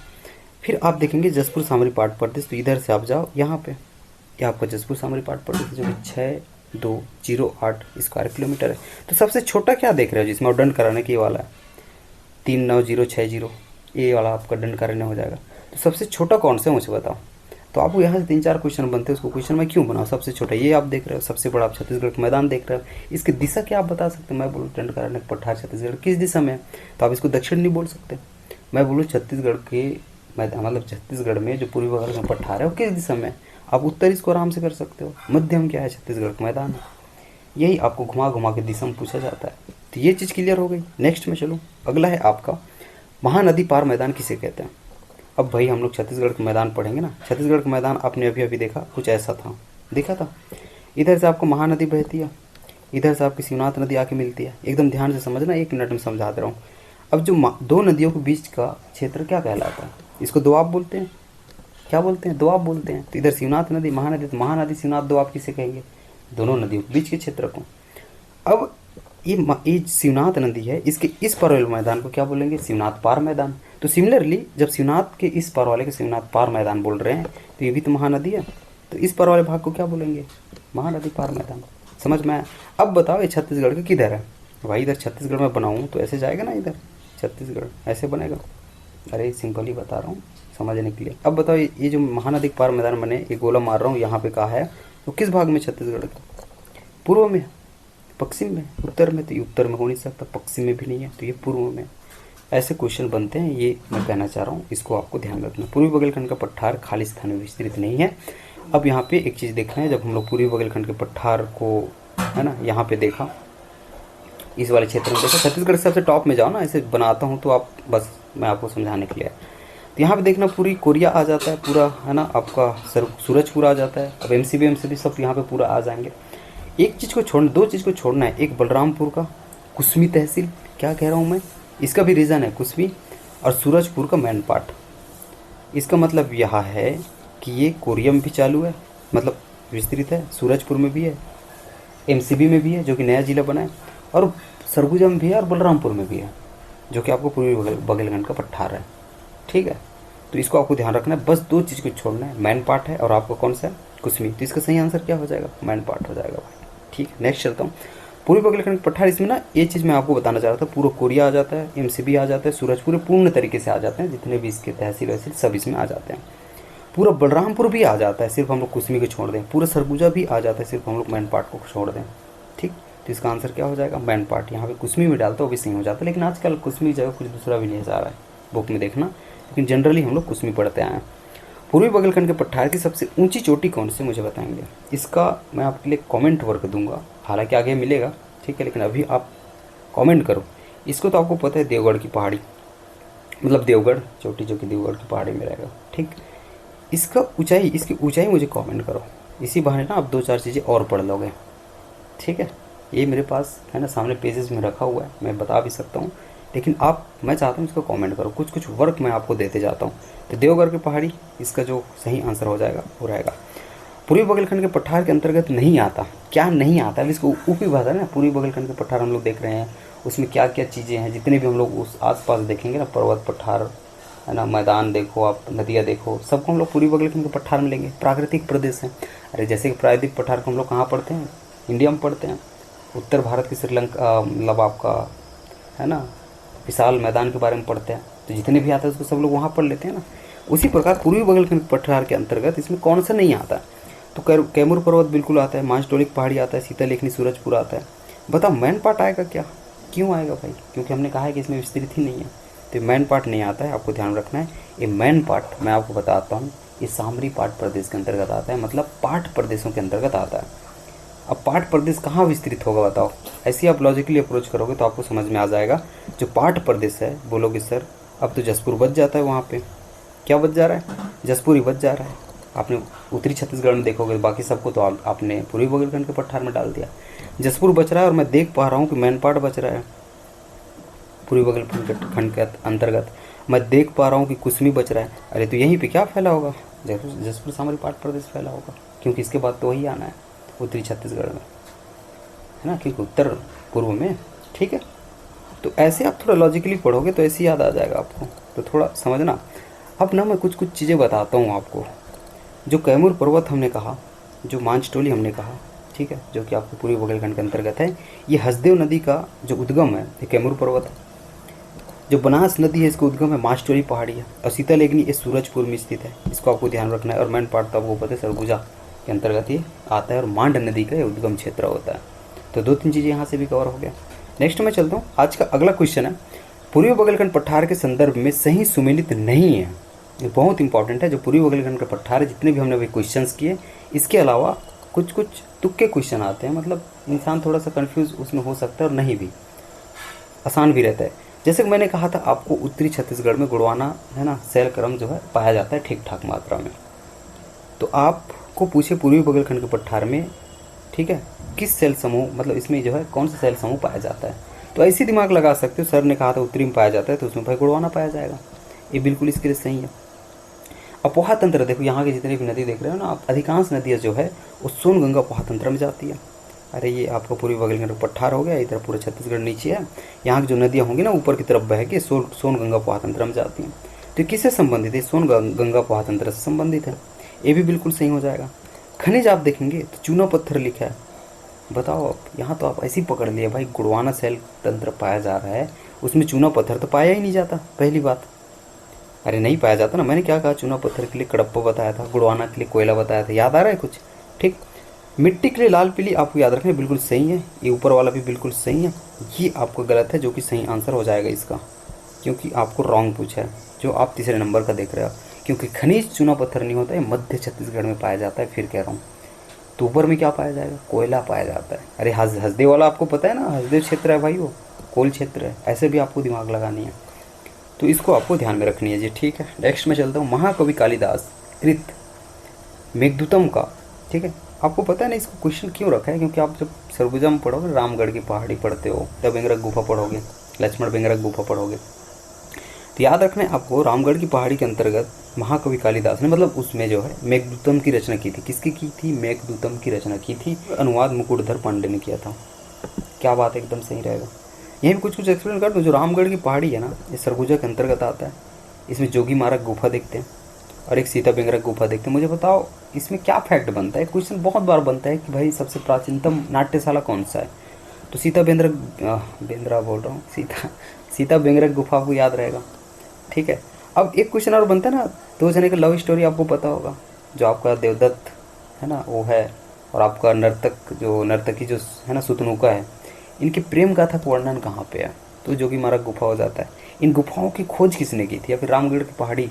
फिर आप देखेंगे जसपुर सामरी पाट प्रदेश, तो इधर से आप जाओ यहाँ पे, ये आपका जसपुर सामरी पाट प्रदेश जो कि 6,208 स्क्वायर किलोमीटर है। तो सबसे छोटा क्या देख रहे हो जिसमें दंड कराने के वाला है, 39060, ये वाला आपका दंड कराने हो जाएगा। तो सबसे छोटा कौन सा है मुझे बताओ। तो आपको यहाँ से 3-4 क्वेश्चन बनते हैं, उसको क्वेश्चन में क्यों बनाओ, सबसे छोटा ये आप देख रहे हो, सबसे बड़ा आप छत्तीसगढ़ का मैदान देख रहे हो। इसकी दिशा क्या आप बता सकते हैं, मैं बोलूँ दंड कराने का पठार छत्तीसगढ़ किस दिशा में है, तो आप इसको दक्षिण नहीं बोल सकते। मैं बोलूँ छत्तीसगढ़ के मतलब छत्तीसगढ़ में जो पूर्वी बगल में पठार है वो किस दिशा में है, आप उत्तर इसको आराम से कर सकते हो। मध्यम क्या है, छत्तीसगढ़ का मैदान है। यही आपको घुमा घुमा के दिशा में पूछा जाता है। तो ये चीज़ क्लियर हो गई। नेक्स्ट में चलो, अगला है आपका महानदी पार मैदान किसे कहते हैं। अब भाई हम लोग छत्तीसगढ़ का मैदान पढ़ेंगे ना, छत्तीसगढ़ का मैदान आपने अभी अभी देखा, कुछ ऐसा था, देखा था। इधर से आपको महानदी बहती है, इधर से आपकी शिवनाथ नदी आके मिलती है। एकदम ध्यान से समझना, 1 मिनट में समझा दे रहा हूँ। अब जो 2 नदियों के बीच का क्षेत्र क्या कहलाता है, इसको दोआब बोलते हैं। क्या बोलते हैं, दोआब बोलते हैं। तो इधर शिवनाथ नदी, महानदी, तो महानदी शिवनाथ दोआब किसे कहेंगे, दोनों नदियों के बीच के क्षेत्र को। अब ये शिवनाथ नदी है, इसके इस पार वाले मैदान को क्या बोलेंगे, शिवनाथ पार मैदान। तो सिमिलरली जब शिवनाथ के इस पार वाले को शिवनाथ पार मैदान बोल रहे हैं, तो ये भी तो महानदी है, तो इस पार वाले भाग को क्या बोलेंगे, महानदी पार मैदान। समझ में आया। अब बताओ ये छत्तीसगढ़ के किधर है भाई, इधर छत्तीसगढ़ में बनाऊँ तो ऐसे जाएगा ना, इधर छत्तीसगढ़ ऐसे बनेगा। अरे सिंपल ही बता रहा हूँ समझने के लिए। अब बताओ ये जो महानदी पार मैदान बने, ये गोला मार रहा हूँ यहाँ पे कहा है, तो किस भाग में छत्तीसगढ़ का, पूर्व में, पश्चिम में, उत्तर में, तो ये उत्तर में हो नहीं सकता, पश्चिम में भी नहीं है, तो ये पूर्व में। ऐसे क्वेश्चन बनते हैं, ये मैं कहना चाह रहा हूँ, इसको आपको ध्यान रखना। पूर्वी बघेलखंड का पठार खाली स्थान में विस्तृत नहीं है। अब यहाँ पे एक चीज़ देखना है, जब हम लोग पूर्वी बघेलखंड के पठार को है ना यहाँ पे देखा, इस वाले क्षेत्र में देखा, छत्तीसगढ़ सबसे टॉप में जाओ ना, ऐसे बनाता हूँ तो आप बस मैं आपको समझाने के लिए। तो यहाँ पे देखना पूरी कोरिया आ जाता है पूरा, है ना, आपका सूरजपुर आ जाता है। अब एमसीबी सब यहाँ पे पूरा आ जाएंगे। एक चीज़ को छोड़ना, 2 चीज़ को छोड़ना है, एक बलरामपुर का कुसमी तहसील, क्या कह रहा हूँ मैं, इसका भी रीज़न है कुसमी, और सूरजपुर का मैन पाट। इसका मतलब यह है कि ये कोरिया में भी चालू है, मतलब विस्तृत है, सूरजपुर में भी है, एमसीबी में भी है जो कि नया जिला बना है, और सरगुजा में भी है, और बलरामपुर में भी है जो कि आपको पूर्वी बघेलखंड का पठार है। ठीक है, तो इसको आपको ध्यान रखना है। बस 2 चीज़ को छोड़ना है, मैन पाट है और आपका कौन सा है, कुसमी। तो इसका सही आंसर क्या हो जाएगा, मैन पाट हो जाएगा भाई। ठीक है, नेक्स्ट चलता हूँ। पूर्वी बघेलखंड का पठार, इसमें ना ये चीज़ मैं आपको बताना चाह रहा था, पूरा कोरिया आ जाता है, एमसीबी आ जाता है, सूरजपुर पूर्ण तरीके से आ जाते हैं, जितने भी इसके तहसील वहसील सब इसमें आ जाते हैं। पूरा बलरामपुर भी आ जाता है, सिर्फ हम लोग कुसमी को छोड़ दें। पूरा सरगुजा भी आ जाता है, सिर्फ हम लोग मैन पाट को छोड़ दें। ठीक, तो इसका आंसर क्या हो जाएगा, मैन पाट। यहाँ पे कुसमी में डालता वो भी सही हो जाता है, लेकिन आजकल कुसमी की जगह कुछ दूसरा भी नहीं जा रहा है, बुक में देखना, लेकिन जनरली हम लोग कुसमी पढ़ते आए हैं। पूर्वी बघेलखंड के पठार की सबसे ऊंची चोटी कौन सी मुझे बताएंगे, इसका मैं आपके लिए कमेंट वर्क दूंगा, हालांकि आगे मिलेगा, ठीक है, लेकिन अभी आप कमेंट करो। इसको तो आपको पता है, देवगढ़ की पहाड़ी, मतलब देवगढ़ चोटी जो कि देवगढ़ की पहाड़ी में रहेगा, ठीक। इसका ऊंचाई, इसकी ऊंचाई मुझे कमेंट करो। इसी बहाने ना आप 2-4 चीज़ें और पढ़ लोगे, ठीक है। ये मेरे पास है ना, सामने पेजेस में रखा हुआ है, मैं बता भी सकता हूँ, लेकिन आप, मैं चाहता हूँ इसको कमेंट करो। कुछ कुछ वर्क मैं आपको देते जाता हूँ। तो देवगढ़ की पहाड़ी, इसका जो सही आंसर हो जाएगा वो रहेगा। पूर्वी बघेलखंड के पठार के अंतर्गत नहीं आता। क्या नहीं आता है, इसको ऊपरी भाषा है ना। पूर्वी बघेलखंड के पठार हम लोग देख रहे हैं, उसमें क्या क्या चीज़ें हैं, जितने भी हम लोग उस आसपास देखेंगे ना, पर्वत पठार है ना, मैदान देखो आप, नदियाँ देखो, सबको हम लोग पूर्वी बघेलखंड के पठार में लेंगे। प्राकृतिक प्रदेश हैं। अरे जैसे कि प्राकृतिक पठार को हम लोग कहाँ पढ़ते हैं, इंडिया में पढ़ते हैं। उत्तर भारत की श्रीलंका, मतलब आपका है ना, विशाल मैदान के बारे में पढ़ते हैं। तो जितने भी आता है उसको सब लोग वहाँ पढ़ लेते हैं ना। उसी प्रकार पूर्वी बघेलखंड पठार के अंतर्गत इसमें कौन सा नहीं आता है? तो कैमूर पर्वत बिल्कुल आता है, मांसटोलिक पहाड़ी आता है, सीता लेखनी, सूरजपुर आता है। बताओ मैन पार्ट आएगा क्या? क्यों आएगा भाई? क्योंकि हमने कहा है कि इसमें विस्तृत ही नहीं है, तो मैन पार्ट नहीं आता है, आपको ध्यान रखना है। ये मैन पार्ट मैं आपको बताता हूँ, ये सामरी पाठ प्रदेश के अंतर्गत आता है, मतलब पाठ प्रदेशों के अंतर्गत आता है। अब पाठ प्रदेश कहाँ विस्तृत होगा बताओ? ऐसे आप लॉजिकली अप्रोच करोगे तो आपको समझ में आ जाएगा। जो पाठ प्रदेश है, बोलोगे सर अब तो जसपुर बच जाता है, वहाँ पे क्या बच जा रहा है? जसपुर ही बच जा रहा है। आपने उत्तरी छत्तीसगढ़ में देखोगे, बाकी सबको तो आपने पूर्वी बघेलखंड के पठार में डाल दिया। जसपुर बच रहा है, और मैं देख पा रहा हूँ कि मैन पाट बच रहा है पूर्वी बघेलखंड के अंतर्गत। मैं देख पा रहा हूँ कि कुसमी बच रहा है। अरे तो यहीं पे क्या फैला होगा? जसपुर सामरी पाठ प्रदेश फैला होगा, क्योंकि इसके बाद तो वही आना है उत्तरी छत्तीसगढ़ में, है ना, क्योंकि उत्तर पूर्व में, ठीक है। तो ऐसे आप थोड़ा लॉजिकली पढ़ोगे तो ऐसे याद आ जाएगा आपको, तो थोड़ा समझना। अब ना मैं कुछ कुछ चीज़ें बताता हूँ आपको। जो कैमूर पर्वत हमने कहा, जो मांचटोली हमने कहा, ठीक है, जो कि आपको पूर्वी बघेलखंड के अंतर्गत है, ये हसदेव नदी का जो उद्गम है ये कैमूर पर्वत है। जो बनास नदी है इसका उद्गम है मांचटोली पहाड़ी है, और सीता लेखनी ये सूरजपुर में स्थित है, इसको आपको ध्यान रखना है। और मैन पार्ट तो आपको पता है सरगुजा के अंतर्गत ये आता है, और मांड नदी का ये उद्गम क्षेत्र होता है। तो 2-3 चीज़ें यहाँ से भी कवर हो गया। नेक्स्ट मैं चलता हूँ, आज का अगला क्वेश्चन है, पूर्वी बघेलखंड पठार के संदर्भ में सही सुमेलित नहीं है। ये बहुत इंपॉर्टेंट है। जो पूर्वी बघेलखंड के पठार है, जितने भी हमने अभी क्वेश्चंस किए, इसके अलावा कुछ कुछ तुक्के क्वेश्चन आते हैं, मतलब इंसान थोड़ा सा कंफ्यूज उसमें हो सकता है और नहीं भी, आसान भी रहता है। जैसे कि मैंने कहा था आपको, उत्तरी छत्तीसगढ़ में गुड़वाना है ना, शैलक्रम जो है पाया जाता है ठीक ठाक मात्रा में। तो आपको पूछे पूर्वी बघेलखंड के पठार में, ठीक है, किस सेल समूह, मतलब इसमें जो है कौन सा सेल समूह पाया जाता है, तो ऐसी दिमाग लगा सकते हो। सर ने कहा था उत्तरी में पाया जाता है, तो उसमें भाई गुड़वाना पाया जाएगा। ये बिल्कुल इसके लिए सही है। अपोहा तंत्र देखो, यहाँ की जितनी भी नदी देख रहे हो ना आप, अधिकांश नदियाँ जो है वो सोनगंगा अपोहा तंत्र में जाती है। अरे ये आपका पूर्वी बघेलखंड पठार हो गया, इधर पूरा छत्तीसगढ़ नीचे है। यहाँ की जो नदियाँ होंगी ना ऊपर की तरफ बह के सोनगंगा अपोहा तंत्र में जाती हैं। तो किससे संबंधित है? सोनगंगा अपोहा तंत्र से संबंधित है। ये भी बिल्कुल सही हो जाएगा। खनिज आप देखेंगे तो चूना पत्थर लिखा है। बताओ आप, यहाँ तो आप ऐसे ही पकड़ लिए भाई, गुड़वाना सेल तंत्र पाया जा रहा है, उसमें चूना पत्थर तो पाया ही नहीं जाता, पहली बात। अरे नहीं पाया जाता ना, मैंने क्या कहा, चूना पत्थर के लिए कडप्पा बताया था, गुड़वाना के लिए कोयला बताया था, याद आ रहा है कुछ? ठीक। मिट्टी के लिए लाल पीली आपको याद रखना है, बिल्कुल सही है। ये ऊपर वाला भी बिल्कुल सही है। ये आपको गलत है, जो कि सही आंसर हो जाएगा इसका, क्योंकि आपको रॉन्ग पूछा है, जो आप तीसरे नंबर का देख रहे हो। क्योंकि खनिज चूना पत्थर नहीं होता है, मध्य छत्तीसगढ़ में पाया जाता है, फिर कह रहा हूँ। तो ऊपर में क्या पाया जाएगा? कोयला पाया जाता है। अरे हसदेव वाला आपको पता है ना, हसदेव क्षेत्र है भाई, वो कोल क्षेत्र है। ऐसे भी आपको दिमाग लगानी है, तो इसको आपको ध्यान में रखनी है जी, ठीक है। नेक्स्ट में चलता हूँ, महाकवि कालिदास कृत मेघदूतम का, ठीक है। आपको पता है ना इसको क्वेश्चन क्यों रखा है? क्योंकि आप जब सरगुजा में पढ़ोगे, रामगढ़ की पहाड़ी पढ़ते हो, या बेंगरक गुफा पढ़ोगे, लक्ष्मण बेंगरक गुफा पढ़ोगे, तो याद रखना है आपको, रामगढ़ की पहाड़ी के अंतर्गत महाकवि कालिदास ने, मतलब उसमें जो है मेघदूतम की रचना की थी। किसकी की थी? मेघदूतम की रचना की थी। अनुवाद मुकुटधर पांडे ने किया था। क्या बात है, एकदम सही रहेगा। यहीं भी कुछ कुछ एक्सप्लेन कर दूँ। जो रामगढ़ की पहाड़ी है ना, ये सरगुजा के अंतर्गत आता है। इसमें जोगी मारक गुफा देखते हैं और एक सीता बेंगरक गुफा देखते हैं। मुझे बताओ इसमें क्या फैक्ट बनता है? क्वेश्चन बहुत बार बनता है कि भाई सबसे प्राचीनतम नाट्यशाला कौन सा है? तो सीता बेंद्रा बोल रहा हूँ, सीता बेंगरक गुफा आपको याद रहेगा, ठीक है। अब एक क्वेश्चन और बनता है ना, 2 जने का लव स्टोरी आपको पता होगा। जो आपका देवदत्त है ना वो है, और आपका नर्तकी जो है ना सुतनुका है, इनके प्रेम गाथा का वर्णन कहाँ पे है? तो जोगी मारक गुफा हो जाता है। इन गुफाओं की खोज किसने की थी? या फिर रामगढ़ की पहाड़ी,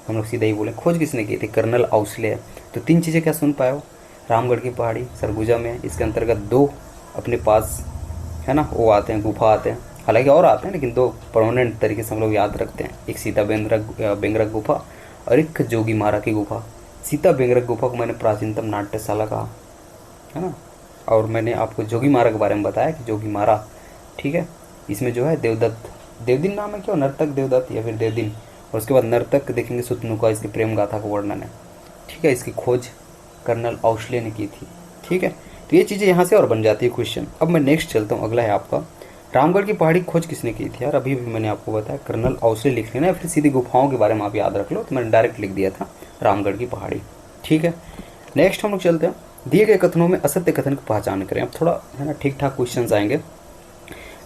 हम लोग सीधा ही बोले, खोज किसने की थी? कर्नल आउसले। तो 3 चीज़ें क्या सुन पाए हो? रामगढ़ की पहाड़ी सरगुजा में, इसके अंतर्गत 2 अपने पास है ना, वो आते हैं, गुफा आते हैं, हालांकि और आते हैं लेकिन दो परमानेंट तरीके से हम लोग याद रखते हैं, एक सीता बेंगरक गुफा और एक जोगी मारा की गुफा। सीता बेंगरक गुफा को मैंने प्राचीनतम नाट्यशाला कहा, है ना, और मैंने आपको जोगी मारा के बारे में बताया कि जोगी मारा, ठीक है, इसमें जो है देवदत्त, देवदिन नाम है क्या, नर्तक देवदत्त या फिर देवदिन, और उसके बाद नर्तक देखेंगे सुतनु का, इसकी प्रेम गाथा का वर्णन है, ठीक है, इसकी खोज कर्नल औशले ने की थी, ठीक है। तो ये चीज़ें यहाँ से और बन जाती है क्वेश्चन। अब मैं नेक्स्ट चलता हूँ, अगला है आपका रामगढ़ की पहाड़ी खोज किसने की थी यार, अभी भी मैंने आपको बताया कर्नल औशले लिख लेना, या फिर सीधी गुफाओं के बारे में आप याद रख लो, तो मैंने डायरेक्ट लिख दिया था रामगढ़ की पहाड़ी, ठीक है। नेक्स्ट हम लोग चलते हैं, दिए गए कथनों में असत्य कथन की पहचान करें। अब थोड़ा है ना ठीक ठाक क्वेश्चन आएंगे।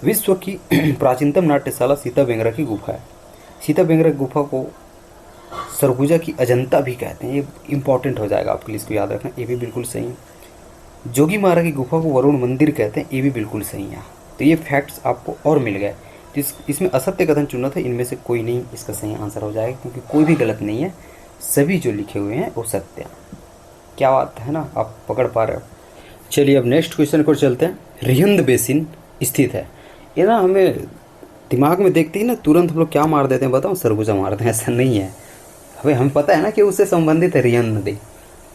विश्व की प्राचीनतम नाट्यशाला सीता बेंगरा की गुफा है। सीता बेंगरा की गुफा को सरगुजा की अजंता भी कहते हैं, ये इंपॉर्टेंट हो जाएगा आपके लिए, इसको याद रखना, ये भी बिल्कुल सही है। जोगी मारा की गुफा को वरुण मंदिर कहते हैं, ये भी बिल्कुल सही है। तो ये फैक्ट्स आपको और मिल गए। तो इसमें असत्य कथन चुना था, इनमें से कोई नहीं इसका सही आंसर हो जाएगा, क्योंकि कोई भी गलत नहीं है, सभी जो लिखे हुए हैं वो सत्य है। क्या बात है ना, आप पकड़ पा रहे हो। चलिए अब नेक्स्ट क्वेश्चन को चलते हैं। रिहंद बेसिन स्थित है, ये ना हमें दिमाग में देखते ही ना तुरंत हम लोग क्या मार देते हैं बताओ, सरगुजा मारते हैं, ऐसा नहीं है। हमें हमें पता है ना कि उससे संबंधित है रिहंद नदी,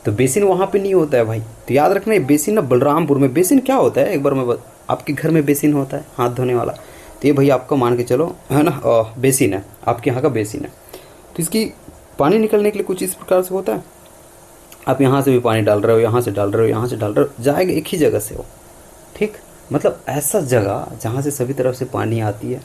तो बेसिन वहाँ पे नहीं होता है भाई। तो याद रखना ये बेसिन ना बलरामपुर में। बेसिन क्या होता है, एक बार मैं आपके घर में बेसिन होता है हाथ धोने वाला, तो ये भाई आपका मान के चलो है ना बेसिन है, आपके यहाँ का बेसिन है। तो इसकी पानी निकलने के लिए कुछ इस प्रकार से होता है, आप यहाँ से भी पानी डाल रहे हो, यहाँ से डाल रहे हो, यहाँ से डाल रहे हो, जाएगा एक ही जगह से हो, ठीक, मतलब ऐसा जगह जहाँ से सभी तरफ से पानी आती है,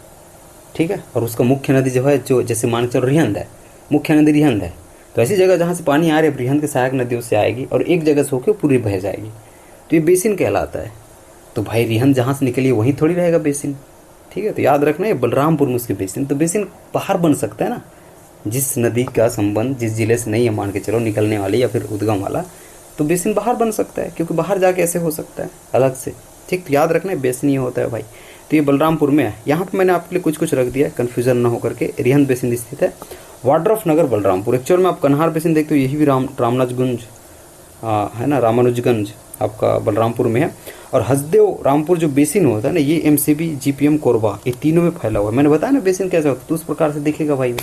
ठीक है। और उसका मुख्य नदी जो है, जो जैसे मान के चलो रिहंद है, मुख्य नदी रिहंद है, तो ऐसी जगह जहाँ से पानी आ रही है रिहंद के सहायक नदियों से आएगी और एक जगह से होकर पूरी बह जाएगी, तो ये बेसिन कहलाता है। तो भाई रिहंद जहाँ से निकली है वहीं थोड़ी रहेगा बेसिन, ठीक है। तो याद रखना ये बलरामपुर में उसकी बेसिन, तो बेसिन बाहर बन सकता है ना, जिस नदी का संबंध जिस जिले से नहीं है मान के चलो निकलने वाली या फिर उद्गम वाला, तो बेसिन बाहर बन सकता है, क्योंकि बाहर जाके ऐसे हो सकता है अलग से, ठीक। तो याद रखना है बेसिन ही होता है भाई। तो ये बलरामपुर में है। यहाँ पे मैंने आपके लिए कुछ कुछ रख दिया कन्फ्यूजन ना हो करके। रिहंद बेसिन स्थित है वाड्रफ नगर बलरामपुर। एक्चुअल में आप कन्हार बेसिन देखते हो, यही भी रामनाथगंज है ना, रामानुजगंज आपका बलरामपुर में है। और हसदेव रामपुर जो बेसिन होता है ना, ये एमसीबी जीपीएम कोरबा, ये तीनों में फैला हुआ है। मैंने बताया ना बेसिन कैसा होता है, तो उस प्रकार से दिखेगा भाई,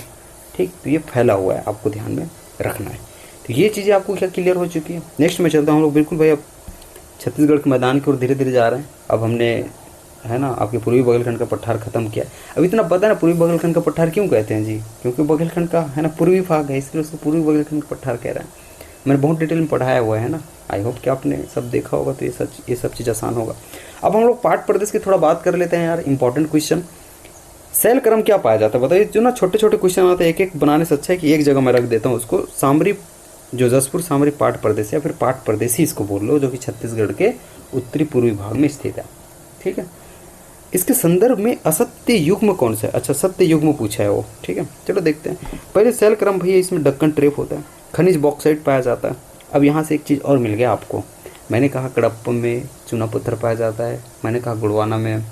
ठीक। तो ये फैला हुआ है, आपको ध्यान में रखना है। तो ये चीज़ें आपको क्या क्लियर हो चुकी है। नेक्स्ट में चलता हूँ हम लोग बिल्कुल भाई, अब छत्तीसगढ़ के मैदान की ओर धीरे धीरे जा रहे हैं। अब हमने है ना आपके पूर्वी बघेलखंड का पठार खत्म किया। अब इतना पता है ना पूर्वी बघेलखंड का पठार क्यों कहते हैं जी, क्योंकि बघेलखंड का है ना पूर्वी भाग है, इसलिए उसको पूर्वी बघेलखंड का पठार कह रहे हैं। मैंने बहुत डिटेल में पढ़ाया हुआ है ना, आई होप कि आपने सब देखा होगा, तो ये सब चीज़ आसान होगा। अब हम लोग पाठ प्रदेश की थोड़ा बात कर लेते हैं यार, इंपॉर्टेंट क्वेश्चन। सेल क्रम क्या पाया जाता है बताइए। जो ना छोटे छोटे क्वेश्चन आते हैं, एक एक बनाने से अच्छा है कि एक जगह मैं रख देता हूँ उसको। सामरी, जो जसपुर सामरी पाठ प्रदेश या फिर पाठ प्रदेशी इसको बोल लो, जो कि छत्तीसगढ़ के उत्तरी पूर्वी भाग में स्थित है, ठीक है। इसके संदर्भ में असत्य युग्म कौन सा है, अच्छा सत्य युग्म पूछा है वो, ठीक है। चलो देखते हैं। पहले सेल क्रम भैया, इसमें डक्कन ट्रेप होता है, खनिज बॉक्साइट पाया जाता है। अब यहाँ से एक चीज़ और मिल गया आपको, मैंने कहा कडप्पम में चूना पत्थर पाया जाता है, मैंने कहा गुड़वाना में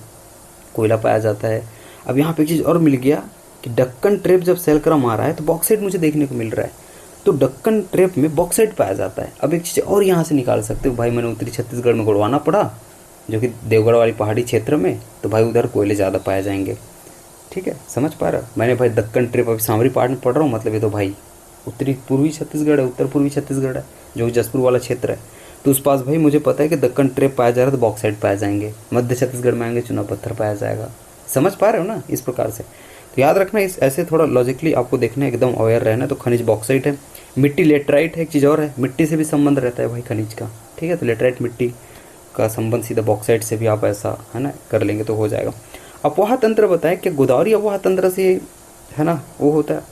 कोयला पाया जाता है। अब यहाँ पे एक चीज़ और मिल गया कि डक्कन ट्रेप जब सेल क्रम आ रहा है तो बॉक्साइट मुझे देखने को मिल रहा है, तो डक्कन ट्रेप में बॉक्साइट पाया जाता है। अब एक चीज़ और यहाँ से निकाल सकते हो भाई, मैंने उत्तरी छत्तीसगढ़ में गुड़वाना पढ़ा, जो कि देवगढ़ वाली पहाड़ी क्षेत्र में, तो भाई उधर कोयले ज़्यादा पाए जाएंगे, ठीक है, समझ पा रहा। मैंने भाई दक्कन ट्रेप अभी सामरी पहाड़ में पढ़ रहा हूँ, मतलब ये तो भाई उत्तरी पूर्वी छत्तीसगढ़ है, उत्तर पूर्वी छत्तीसगढ़ है, जो कि जसपुर वाला क्षेत्र है, तो उस पास भाई मुझे पता है कि दक्कन ट्रेप पाया जा रहा है तो बॉक्साइट पाए जाएंगे। मध्य छत्तीसगढ़ में आएंगे चूना पत्थर पाया जाएगा, समझ पा रहे हो ना इस प्रकार से। तो याद रखना, इस ऐसे थोड़ा लॉजिकली आपको देखना है, एकदम अवेयर रहना। तो खनिज बॉक्साइट है, मिट्टी लेटराइट है, एक चीज़ और है, मिट्टी से भी संबंध रहता है भाई खनिज का, ठीक है। तो लेटराइट मिट्टी का संबंध सीधा बॉक्साइट से भी आप ऐसा है ना कर लेंगे तो हो जाएगा। अफवाह तंत्र बताएं कि गोदावरी अफवाह तंत्र से है ना वो होता है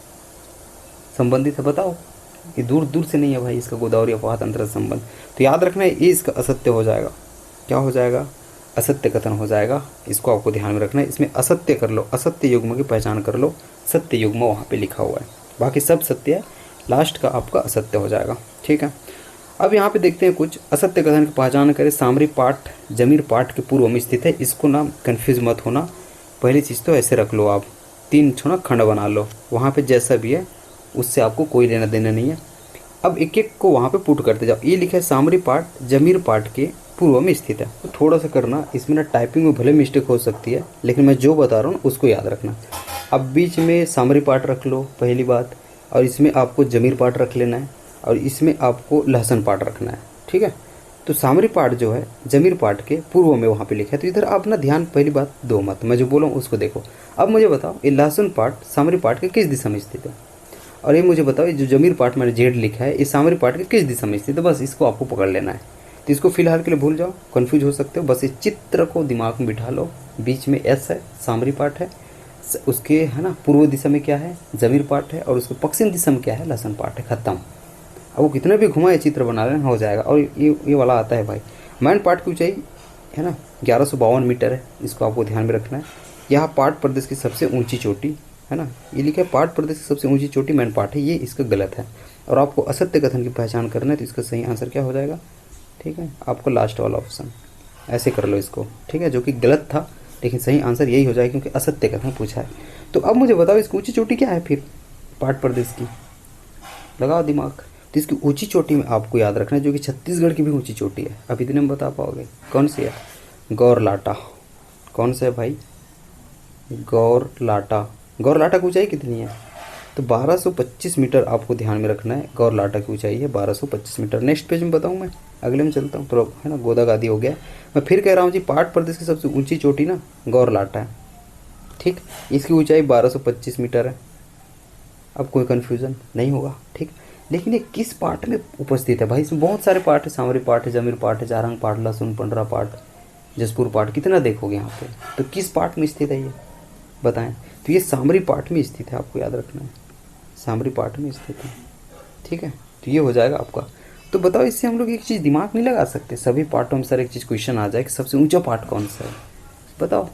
संबंधित है, बताओ। ये दूर दूर से नहीं है भाई इसका गोदावरी अफवाह तंत्र से संबंध। तो याद रखना है ये इसका असत्य हो जाएगा, क्या हो जाएगा, असत्य कथन हो जाएगा। इसको आपको ध्यान में रखना है, इसमें असत्य कर लो, असत्य युग्म की पहचान कर लो, सत्य युग्म वहाँ पे लिखा हुआ है, बाकी सब सत्य है, लास्ट का आपका असत्य हो जाएगा, ठीक है। अब यहाँ पे देखते हैं कुछ असत्य कथन की पहचान करें। सामरी पाठ जमीर पाठ के पूर्व में स्थित है, इसको ना कन्फ्यूज मत होना। पहली चीज़ तो ऐसे रख लो आप, 3 छोना खंड बना लो, वहाँ पे जैसा भी है उससे आपको कोई लेना देना नहीं है। अब एक एक को वहाँ पे पुट करते जाओ। ये लिखा है सामरी पाठ जमीर पाठ के पूर्व में स्थित है। तो थोड़ा सा करना, इसमें ना टाइपिंग में भले मिस्टेक हो सकती है, लेकिन मैं जो बता रहा हूँ उसको याद रखना। अब बीच में सामरी पाठ रख लो पहली बात, और इसमें आपको जमीर पाठ रख लेना है, और इसमें आपको लहसन पाठ रखना है। ठीक है, तो सामरी पाठ जो है जमीर पाठ के पूर्व में वहाँ पे लिखा है। तो इधर आप ना ध्यान पहली बात दो मत, मैं जो बोला हूँ उसको देखो। अब मुझे बताओ ये लहसन पाठ सामरी पाठ के किस दिशा में स्थित है, और ये मुझे बताओ ये जो जमीर पाठ मैंने जेड लिखा है ये सामरी पाठ के किस दिशा में स्थित है। बस इसको आपको पकड़ लेना है। तो इसको फिलहाल के लिए भूल जाओ, कन्फ्यूज हो सकते हो। बस इस चित्र को दिमाग में बिठा लो। बीच में एस है, सामरी पाठ है, उसके है ना पूर्व दिशा में क्या है, जमीर पाठ है, और उसके पश्चिम दिशा में क्या है, लहसन पाठ है। खत्म। अब वो कितने भी घुमाए चित्र बना लेना, हो जाएगा। और ये वाला आता है भाई, मैन पाठ की ऊंचाई है ना 1152 मीटर है। इसको आपको ध्यान में रखना है। यहाँ पाट प्रदेश की सबसे ऊंची चोटी है ना, ये लिखा है पाट प्रदेश की सबसे ऊंची चोटी मैन पाठ है, ये इसका गलत है। और आपको असत्य कथन की पहचान करना है, तो इसका सही आंसर क्या हो जाएगा, ठीक है, आपको लास्ट वाला ऑप्शन ऐसे कर लो इसको, ठीक है, जो कि गलत था, लेकिन सही आंसर यही हो जाएगा क्योंकि असत्य कथन पूछा है। तो अब मुझे बताओ इसकी ऊंची चोटी क्या है फिर पाट प्रदेश की, लगाओ दिमाग। तो इसकी ऊंची चोटी में आपको याद रखना है, जो कि छत्तीसगढ़ की भी ऊंची चोटी है। अब इतने में बता पाओगे कौन सी है, गौरलाटा। कौन सा है भाई, गौरलाटा। गौरलाटा की ऊंचाई कितनी है, तो 1225 मीटर आपको ध्यान में रखना है। गौरलाटा की ऊंचाई है 1225 मीटर। नेक्स्ट पेज में बताऊँ मैं, अगले में चलता हूँ, तो है ना गोदा गादी हो गया। मैं फिर कह रहा हूँ जी, पाट प्रदेश की सबसे ऊंची चोटी ना गौरलाटा है, ठीक। इसकी ऊंचाई 1225 मीटर है। अब कोई कन्फ्यूज़न नहीं होगा, ठीक। लेकिन ये किस पार्ट में उपस्थित है भाई, इसमें बहुत सारे पार्ट है, सामरी पार्ट है, जमीर पार्ट है, जारंग पार्ट, लहसुन पंडरा पार्ट, जसपुर पार्ट, कितना देखोगे यहाँ पे। तो किस पार्ट में स्थित है ये बताएं। तो ये सामरी पार्ट में स्थित है, आपको याद रखना है, सामरी पार्ट में स्थित है, ठीक है। तो ये हो जाएगा आपका। तो बताओ इससे हम लोग एक चीज़ दिमाग नहीं लगा सकते, सभी पार्टों में सर एक चीज़ क्वेश्चन आ जाए कि सबसे ऊंचा पार्ट कौन सा है, बताओ।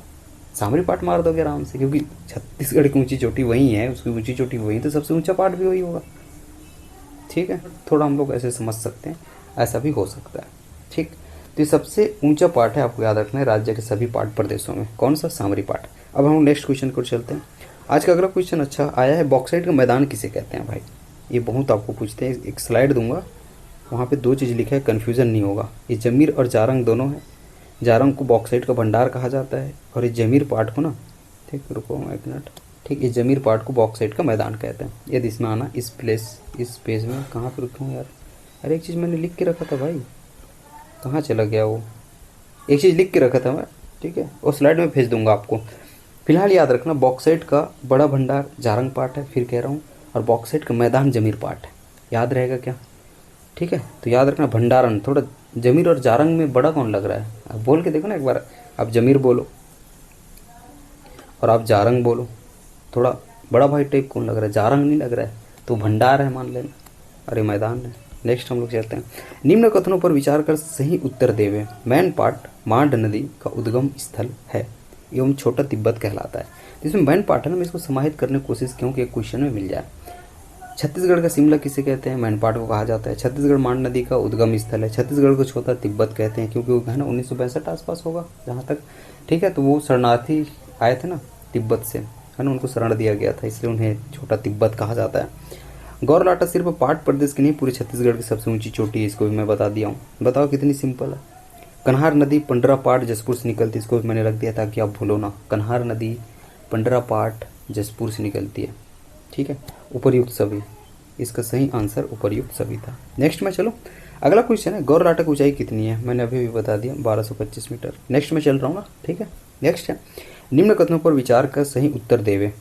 सामरी पार्ट मार दोगे आराम से, क्योंकि छत्तीसगढ़ की ऊंची चोटी वही है, उसकी ऊंची चोटी वही, तो सबसे ऊंचा पार्ट भी वही होगा, ठीक है। थोड़ा हम लोग ऐसे समझ सकते हैं, ऐसा भी हो सकता है, ठीक। तो ये सबसे ऊंचा पार्ट है, आपको याद रखना है राज्य के सभी पार्ट प्रदेशों में। कौन सा, सामरी पार्ट। अब हम नेक्स्ट क्वेश्चन को चलते हैं। आज का अगला क्वेश्चन अच्छा आया है, बॉक्साइट का मैदान किसे कहते हैं भाई। ये बहुत आपको पूछते हैं, एक स्लाइड दूंगा, वहाँ पे दो चीज़ लिखा है, कन्फ्यूज़न नहीं होगा। ये जमीर और जारंग दोनों है। जारंग को बॉक्साइट का भंडार कहा जाता है, और ये जमीर पार्ट को ना, ठीक, रुको एक मिनट, ठीक, ये जमीर पार्ट को बॉक्साइट का मैदान कहते हैं। यदि इसमें आना, इस पेज में कहाँ पर रखूँ यार, अरे एक चीज़ मैंने लिख के रखा था भाई, कहाँ चला गया वो, एक चीज़ लिख के रखा था मैं, ठीक है, वो स्लाइड में भेज दूंगा आपको। फिलहाल याद रखना, बॉक्साइट का बड़ा भंडार जारंग पार्ट है, फिर कह रहा हूँ, और बॉक्साइट का मैदान जमीर पार्ट है। याद रहेगा क्या, ठीक है। तो याद रखना भंडारण, थोड़ा जमीर और जारंग में बड़ा कौन लग रहा है, आप बोल के देखो ना एक बार। आप जमीर बोलो और आप जारंग बोलो, थोड़ा बड़ा भाई टाइप कौन लग रहा है, जारंग नहीं लग रहा है, तो भंडार है मान लेना, अरे मैदान है। नेक्स्ट हम लोग चलते हैं, निम्न कथनों पर विचार कर सही उत्तर देवे। मैन पाट मांड नदी का उद्गम स्थल है एवं छोटा तिब्बत कहलाता है। तो इसमें मैन पाट है ना, मैं इसको समाहित करने की कोशिश क्यों कि एक क्वेश्चन में मिल जाए। छत्तीसगढ़ का शिमला किसे कहते हैं, मैनपाट को कहा जाता है। छत्तीसगढ़ मांड नदी का उद्गम स्थल है। छत्तीसगढ़ को छोटा तिब्बत कहते हैं, क्योंकि वो है ना 1962 आसपास होगा जहाँ तक, ठीक है। तो वो शरणार्थी आए थे ना तिब्बत से, है ना, उनको शरण दिया गया था, इसलिए उन्हें छोटा तिब्बत कहा जाता है। गौरलाटा सिर्फ पाट प्रदेश की नहीं, पूरे छत्तीसगढ़ की सबसे ऊंची चोटी है, इसको भी मैं बता दिया हूँ। बताओ कितनी सिंपल है। कन्हार नदी पंडरा पाट जसपुर से निकलती, इसको भी मैंने रख दिया ताकि आप भूलो ना। कन्हार नदी पंडरा पाट जसपुर से निकलती है, ठीक है। उपर्युक्त सभी, इसका सही आंसर उपर्युक्त सभी था। नेक्स्ट में चलो, अगला क्वेश्चन है, गौरलाटा की ऊंचाई कितनी है, मैंने अभी भी बता दिया 1225 मीटर। नेक्स्ट में चल रहा हूँ ना, ठीक है। नेक्स्ट है, निम्न कथनों पर विचार कर सही उत्तर देवे।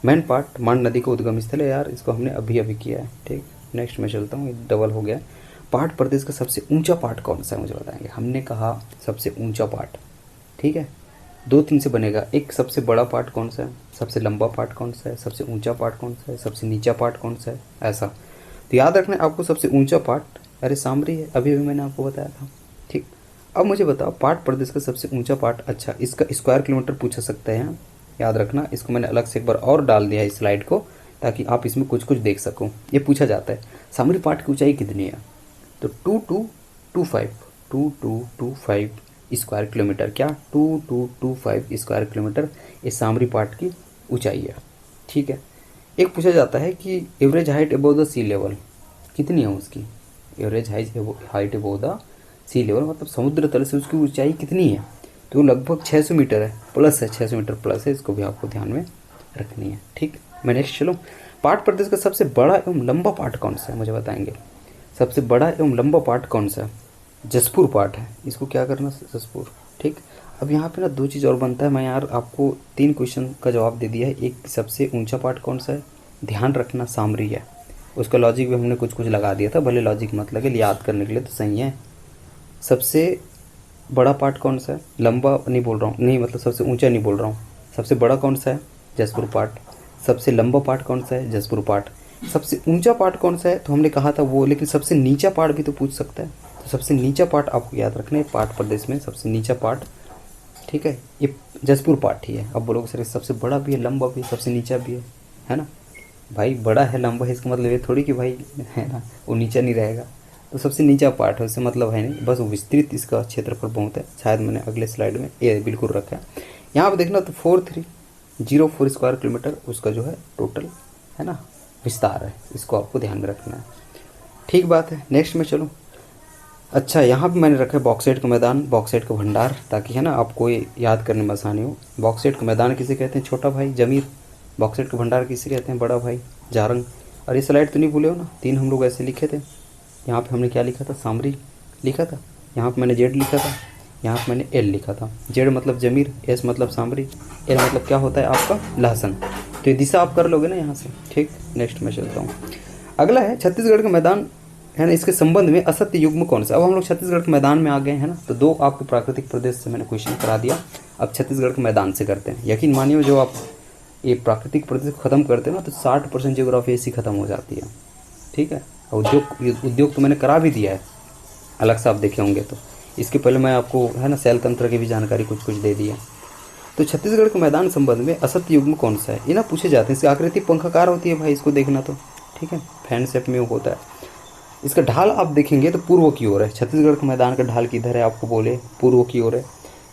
मैन पाट मांड नदी का उद्गम स्थल है, यार इसको हमने अभी अभी किया है, ठीक। नेक्स्ट में चलता हूँ, डबल हो गया। पाट प्रदेश का सबसे ऊंचा पाट कौन सा है, मुझे बताएंगे। हमने कहा सबसे ऊंचा पाट, ठीक है, दो तीन से बनेगा। एक सबसे बड़ा पार्ट कौन सा है, सबसे लंबा पार्ट कौन सा है, सबसे ऊंचा पार्ट कौन सा है, सबसे नीचा पार्ट कौन सा है, ऐसा। तो याद रखना है आपको, सबसे ऊंचा पार्ट अरे सामरी है, अभी अभी मैंने आपको बताया था, ठीक। अब मुझे बताओ पाट प्रदेश का सबसे ऊंचा पार्ट, अच्छा इसका स्क्वायर किलोमीटर पूछा सकते हैं, याद रखना। इसको मैंने अलग से एक बार और डाल दिया है इस स्लाइड को, ताकि आप इसमें कुछ कुछ देख सको। ये पूछा जाता है सामरी पार्ट की ऊंचाई कितनी है, तो 2225 स्क्वायर किलोमीटर, क्या 2225 स्क्वायर किलोमीटर ये सामरी पार्ट की ऊंचाई है, ठीक है। एक पूछा जाता है कि average height above the sea level, कितनी है उसकी, average height above the sea level, मतलब समुद्र तल से उसकी ऊंचाई कितनी है, तो लगभग 600 मीटर है, प्लस है, 600 मीटर प्लस है, इसको भी आपको ध्यान में रखनी है। ठीक, मैं नेक्स्ट चलूँ। पाट प्रदेश का सबसे बड़ा एवं लंबा पाट कौन सा है, मुझे बताएंगे। सबसे बड़ा एवं लंबा पाट कौन सा है? जसपुर पाट है, इसको क्या करना, जसपुर। ठीक, अब यहाँ पे ना दो चीज़ और बनता है, मैं यार आपको 3 क्वेश्चन का जवाब दे दिया है। एक, सबसे ऊंचा पार्ट कौन सा है, ध्यान रखना सामरी है, उसका लॉजिक भी हमने कुछ कुछ लगा दिया था, भले लॉजिक मत लगे, याद करने के लिए तो सही है। सबसे बड़ा पार्ट कौन सा है, लंबा नहीं बोल रहा हूँ, नहीं मतलब सबसे ऊंचा नहीं बोल रहा हूँ, सबसे बड़ा कौन सा है, जसपुर पार्ट। सबसे लंबा पार्ट कौन सा है, जसपुर पार्ट। सबसे ऊंचा पार्ट कौन सा है, तो हमने कहा था वो, लेकिन सबसे नीचा पार्ट भी तो पूछ सकता है, तो सबसे नीचा पार्ट आपको याद रखना है, पार्ट प्रदेश में सबसे नीचा पार्ट, ठीक है, ये जसपुर पार्ट ही है। अब बोलोगे सर सबसे बड़ा भी है, लंबा भी है, सबसे नीचा भी है ना भाई, बड़ा है लंबा है, इसका मतलब ये थोड़ी कि भाई है ना वो नीचा नहीं रहेगा, तो सबसे नीचा पार्ट है, उससे मतलब है नहीं, बस विस्तृत इसका क्षेत्रफल बहुत है, शायद मैंने अगले स्लाइड में ये बिल्कुल रखा है। यहाँ पर देखना तो 4304 स्क्वायर किलोमीटर उसका जो है टोटल है ना विस्तार है, इसको आपको ध्यान में रखना है। ठीक बात है, नेक्स्ट में चलूँ। अच्छा, यहाँ पे मैंने रखा है बॉक्साइट का मैदान, बॉक्साइट का भंडार, ताकि है ना आपको ये याद करने में आसानी हो। बॉक्साइट का मैदान किसे कहते हैं, छोटा भाई जमीर। बॉक्साइट का भंडार किसे कहते हैं, बड़ा भाई जारंग। और ये स्लाइड तो नहीं भूले हो ना, 3 हम लोग ऐसे लिखे थे। यहाँ पे हमने क्या लिखा था, सामरी लिखा था, यहाँ पे मैंने जेड लिखा था, यहाँ पे मैंने एल लिखा था। जेड मतलब जमीर, एस मतलब सामरी, एल मतलब क्या होता है आपका लहसन। तो ये दिशा आप कर लोगे ना यहाँ से। ठीक, नेक्स्ट मैं चलता हूँ। अगला है छत्तीसगढ़ का मैदान है ना, इसके संबंध में असत्य युग्म कौन सा। अब हम लोग छत्तीसगढ़ के मैदान में आ गए हैं ना, तो 2 आपके प्राकृतिक प्रदेश से मैंने क्वेश्चन करा दिया, अब छत्तीसगढ़ के मैदान से करते हैं। यकीन मानिए जो आप ये प्राकृतिक प्रदेश खत्म करते हैं ना, तो 60% जियोग्राफी ऐसी खत्म हो जाती है। ठीक है, और उद्योग तो मैंने करा भी दिया है, अलग से आप देखे होंगे, तो इसके पहले मैं आपको है ना शैल तंत्र की भी जानकारी कुछ कुछ दे दी है। तो छत्तीसगढ़ के मैदान संबंध में असत्य युग्म कौन सा है, ये ना पूछे जाते हैं। इसकी आकृति पंखाकार होती है भाई, इसको देखना तो ठीक है, फैन शेप में होता है। इसका ढाल आप देखेंगे तो पूर्व की ओर है, छत्तीसगढ़ के मैदान का ढाल किधर है आपको बोले, पूर्व की ओर है,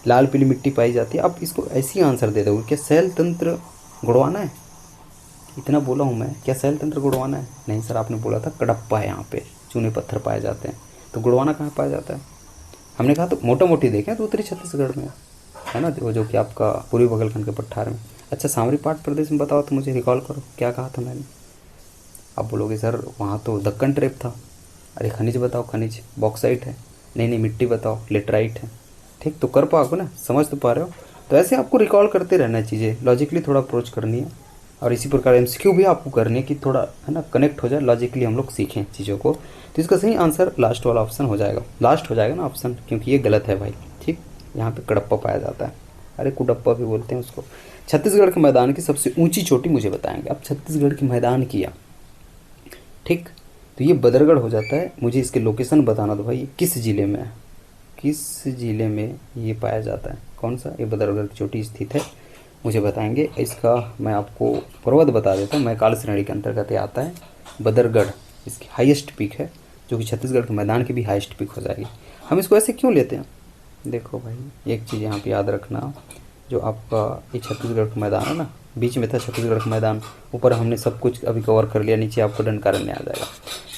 लाल पीली मिट्टी पाई जाती है। आप इसको ऐसे ही आंसर दे दोगे, क्या शैल तंत्र गुड़वाना है, इतना बोला हूँ मैं, क्या शैल तंत्र गुड़वाना है, नहीं सर आपने बोला था कडप्पा है, यहाँ पे चूने पत्थर पाए जाते हैं, तो गुड़वाना कहाँ पाया जाता है, हमने कहा तो मोटा मोटी देखें तो उत्तरी छत्तीसगढ़ में है ना, जो कि आपका पूर्वी बगलखंड के पठार में। अच्छा, सामरी पाट प्रदेश में बताओ तो मुझे रिकॉल करो, क्या कहा था मैंने। आप बोलोगे सर वहाँ तो दक्कन ट्रेप था। अरे खनिज बताओ, खनिज बॉक्साइट है, नहीं मिट्टी बताओ, लेटराइट है। ठीक, तो कर पाओगे ना, समझ तो पा रहे हो। तो ऐसे आपको रिकॉल करते रहना है, चीज़ें लॉजिकली थोड़ा अप्रोच करनी है, और इसी प्रकार एमसीक्यू भी आपको करनी है कि थोड़ा है ना कनेक्ट हो जाए, लॉजिकली हम लोग सीखें चीज़ों को। तो इसका सही आंसर लास्ट वाला ऑप्शन हो जाएगा, लास्ट हो जाएगा ना ऑप्शन, क्योंकि ये गलत है भाई। ठीक, यहाँ पे कडप्पा पाया जाता है, अरे कुडप्पा भी बोलते हैं उसको। छत्तीसगढ़ के मैदान की सबसे ऊंची चोटी मुझे बताएंगे। अब छत्तीसगढ़ के मैदान किया, ठीक, तो ये बदरगढ़ हो जाता है। मुझे इसके लोकेशन बताना दो भाई, ये किस ज़िले में है, किस ज़िले में ये पाया जाता है, कौन सा, ये बदरगढ़ की चोटी स्थित है, मुझे बताएंगे। इसका मैं आपको पर्वत बता देता हूँ, मैकाल श्रेणी के अंतर्गत ये आता है बदरगढ़, इसकी हाईएस्ट पीक है, जो कि छत्तीसगढ़ के मैदान की भी हाईएस्ट पीक हो जाएगी। हम इसको ऐसे क्यों लेते हैं, देखो भाई एक चीज़ यहाँ पे याद रखना, जो आपका ये छत्तीसगढ़ का मैदान है ना, बीच में था छत्तीसगढ़ का मैदान, ऊपर हमने सब कुछ अभी कवर कर लिया, नीचे आपको दंडकारण्य आ जाएगा।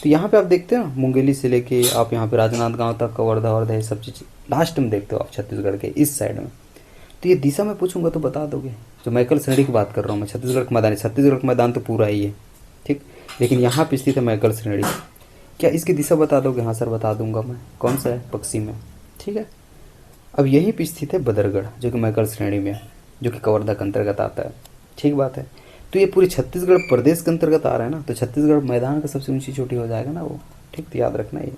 तो यहाँ पे आप देखते हो मुंगेली से लेके आप यहाँ पे राजनांदगांव तक, कवर्धा वर्धा, ये सब चीज़ लास्ट में देखते हो आप छत्तीसगढ़ के इस साइड में। तो ये दिशा में पूछूंगा तो बता दोगे। जो मैकल श्रेणी की बात कर रहा हूँ मैं, छत्तीसगढ़ का मैदान, छत्तीसगढ़ का मैदान तो पूरा ही है, ठीक, लेकिन यहाँ पे स्थित है मैकल श्रेणी, क्या इसकी दिशा बता दोगे। हाँ सर बता दूंगा मैं, कौन सा है, पश्चिम में, ठीक है। अब यहीं पे स्थित है बदरगढ़, जो कि मैकल श्रेणी में है, जो कि कवर्धा के अंतर्गत आता है, ठीक बात है। तो ये पूरे छत्तीसगढ़ प्रदेश के अंतर्गत आ रहा है ना, तो छत्तीसगढ़ मैदान का सबसे ऊंची चोटी हो जाएगा ना वो, ठीक, तो याद रखना ये,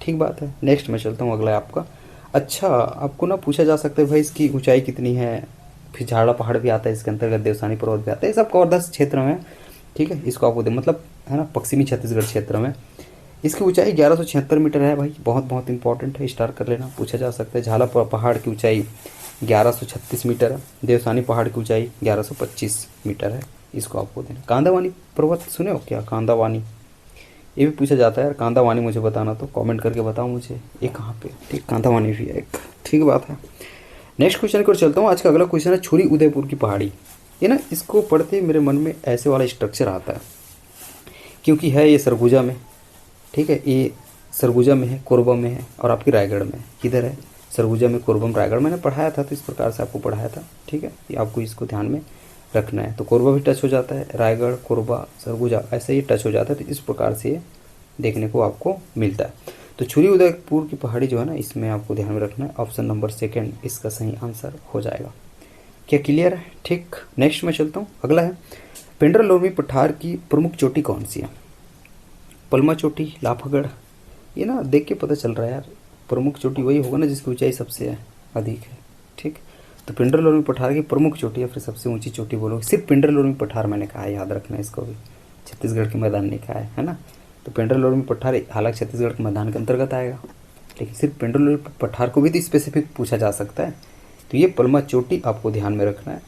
ठीक बात है। नेक्स्ट मैं चलता हूँ, अगला है आपका। अच्छा, आपको ना पूछा जा सकता है भाई इसकी ऊंचाई कितनी है, फिर झाड़ा पहाड़ भी आता है इसके अंतर्गत, देवसानी पर्वत भी आता है, ये सब कवर्धा क्षेत्र में, ठीक है। इसको आपको मतलब है ना पश्चिमी छत्तीसगढ़ क्षेत्र में। इसकी ऊंचाई 1176 मीटर है भाई, बहुत बहुत इंपॉर्टेंट है, स्टार कर लेना, पूछा जा सकता है। झाला पहाड़ की ऊंचाई 1136 मीटर है, देवसानी पहाड़ की ऊंचाई 1125 मीटर है, इसको आपको देना। कांदावानी पर्वत सुने हो क्या, कांदावानी, ये भी पूछा जाता है यार, कांदावानी मुझे बताना, तो कमेंट करके बताओ मुझे ये कहाँ पे, ठीक, कांदावानी भी है एक, ठीक बात है। नेक्स्ट क्वेश्चन की ओर चलता हूँ। आज का अगला क्वेश्चन है छुरी उदयपुर की पहाड़ी। ये ना इसको पढ़ते मेरे मन में ऐसे वाला स्ट्रक्चर आता है, क्योंकि है ये सरगुजा में, ठीक है, ये सरगुजा में है, कोरबा में है और आपकी रायगढ़ में है। किधर है? सरगुजा में, कोरबा में, रायगढ़। मैंने पढ़ाया था तो इस प्रकार से आपको पढ़ाया था। ठीक है, ये आपको इसको ध्यान में रखना है। तो कोरबा भी टच हो जाता है, रायगढ़, कोरबा, सरगुजा ऐसे ही टच हो जाता है। तो इस प्रकार से ये देखने को आपको मिलता है। तो छुरी उदयपुर की पहाड़ी जो है ना, इसमें आपको ध्यान में रखना है। ऑप्शन नंबर सेकंड इसका सही आंसर हो जाएगा। क्या क्लियर है? ठीक, नेक्स्ट में चलता हूँ। अगला है पेंड्रा लोरमी पठार की प्रमुख चोटी कौन सी है? पलमा चोटी, लाफागढ़। ये ना देख के पता चल रहा है यार, प्रमुख चोटी वही होगा ना जिसकी ऊंचाई सबसे अधिक है। ठीक, तो पेंड्रा लोरमी पठार की प्रमुख चोटी या फिर सबसे ऊंची चोटी बोलोगे। सिर्फ पेंड्रा लोरमी पठार मैंने कहा है, याद रखना है इसको भी। छत्तीसगढ़ के मैदान नहीं कहा है ना। तो पेंड्रा लोरमी पठार हालांकि छत्तीसगढ़ के मैदान के अंतर्गत आएगा, लेकिन सिर्फ पेंड्रा लोरमी पठार को भी तो स्पेसिफिक पूछा जा सकता है। तो ये पलमा चोटी आपको ध्यान में रखना है।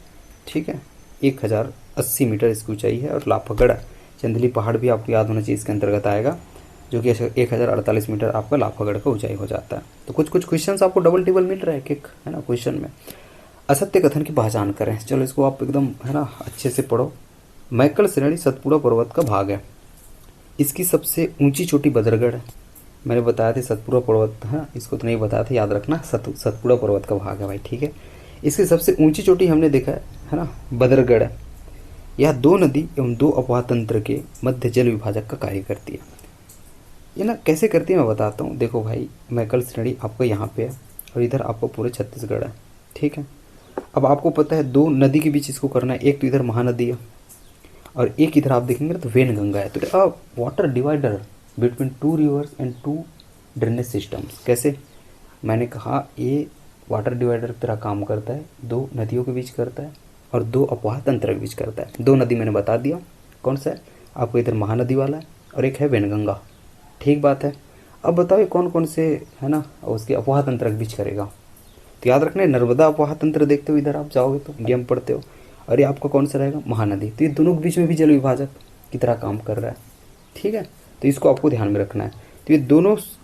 ठीक है, 1080 मीटर इसकी ऊंचाई है। और लाफागढ़ चंदली पहाड़ भी आपको याद होना चाहिए, इसके अंतर्गत आएगा, जो कि 1048 मीटर आपका लाफागढ़ का ऊंचाई हो जाता है। तो कुछ कुछ क्वेश्चंस आपको डबल टेबल मिल रहा है एक है ना क्वेश्चन में। असत्य कथन की पहचान करें। चलो इसको आप एकदम है ना अच्छे से पढ़ो। मैकल श्रेणी सतपुड़ा पर्वत का भाग है। इसकी सबसे ऊंची चोटी बदरगढ़ है। मैंने बताया था सतपुड़ा पर्वत है, इसको तो नहीं बताया था, याद रखना। सतपुड़ा पर्वत का भाग है भाई। ठीक है, इसकी सबसे ऊंची चोटी हमने देखा है ना बदरगढ़ है। यह 2 नदी एवं 2 अफवाह तंत्र के मध्य जल विभाजक का कार्य करती है। ये ना कैसे करती है मैं बताता हूँ। देखो भाई, मैकल श्रेणी आपका यहाँ पे है और इधर आपको पूरे छत्तीसगढ़ है। ठीक है, अब आपको पता है 2 नदी के बीच इसको करना है। एक तो इधर महानदी है और एक इधर आप देखेंगे तो वेनगंगा है। तो water divider between 2 reverse and 2 drainage systems. कैसे? मैंने कहा ये वाटर डिवाइडर की तरह काम करता है, 2 नदियों के बीच करता है और 2 अफवाह तंत्र के बीच करता है। 2 नदी मैंने बता दिया कौन सा है आपको, इधर महानदी वाला है और एक है वेनगंगा। ठीक बात है। अब बताओ ये कौन कौन से है ना उसके अफवाह तंत्र के बीच करेगा। तो याद रखना, नर्मदा अफवाह तंत्र देखते हो इधर आप जाओगे तो इंडिया में पढ़ते हो, और ये आपका कौन सा रहेगा? महानदी। तो ये दोनों के बीच में भी जल विभाजक की तरह काम कर रहा है। ठीक है, तो इसको आपको ध्यान में रखना है। तो ये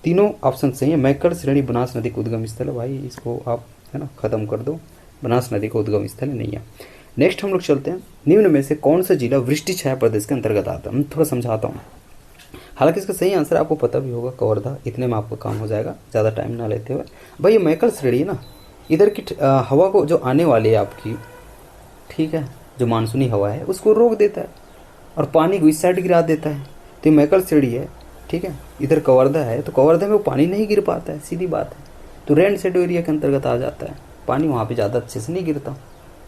तीनों ऑप्शन सही है। मैकल श्रेणी बनास नदी का उद्गम स्थल है भाई, इसको आप है ना खत्म कर दो। बनास नदी का उद्गम स्थल नहीं है। नेक्स्ट हम लोग चलते हैं, निम्न में से कौन सा जिला वृष्टि छाया प्रदेश के अंतर्गत आता है? मैं थोड़ा समझाता हूँ। हालांकि इसका सही आंसर आपको पता भी होगा, कवर्धा। इतने में आपका काम हो जाएगा, ज़्यादा टाइम ना लेते हुए। भाई ये मैकल श्रेणी है ना, इधर की हवा को जो आने वाली है आपकी, ठीक है, जो मानसूनी हवा है उसको रोक देता है और पानी को इस साइड गिरा देता है। तो ये मैकल श्रेणी है। ठीक है, इधर कवर्धा है तो कवर्धा में वो पानी नहीं गिर पाता है, सीधी बात है। तो रेन शेडो एरिया के अंतर्गत आ जाता है, पानी वहाँ पे ज़्यादा अच्छे से नहीं गिरता।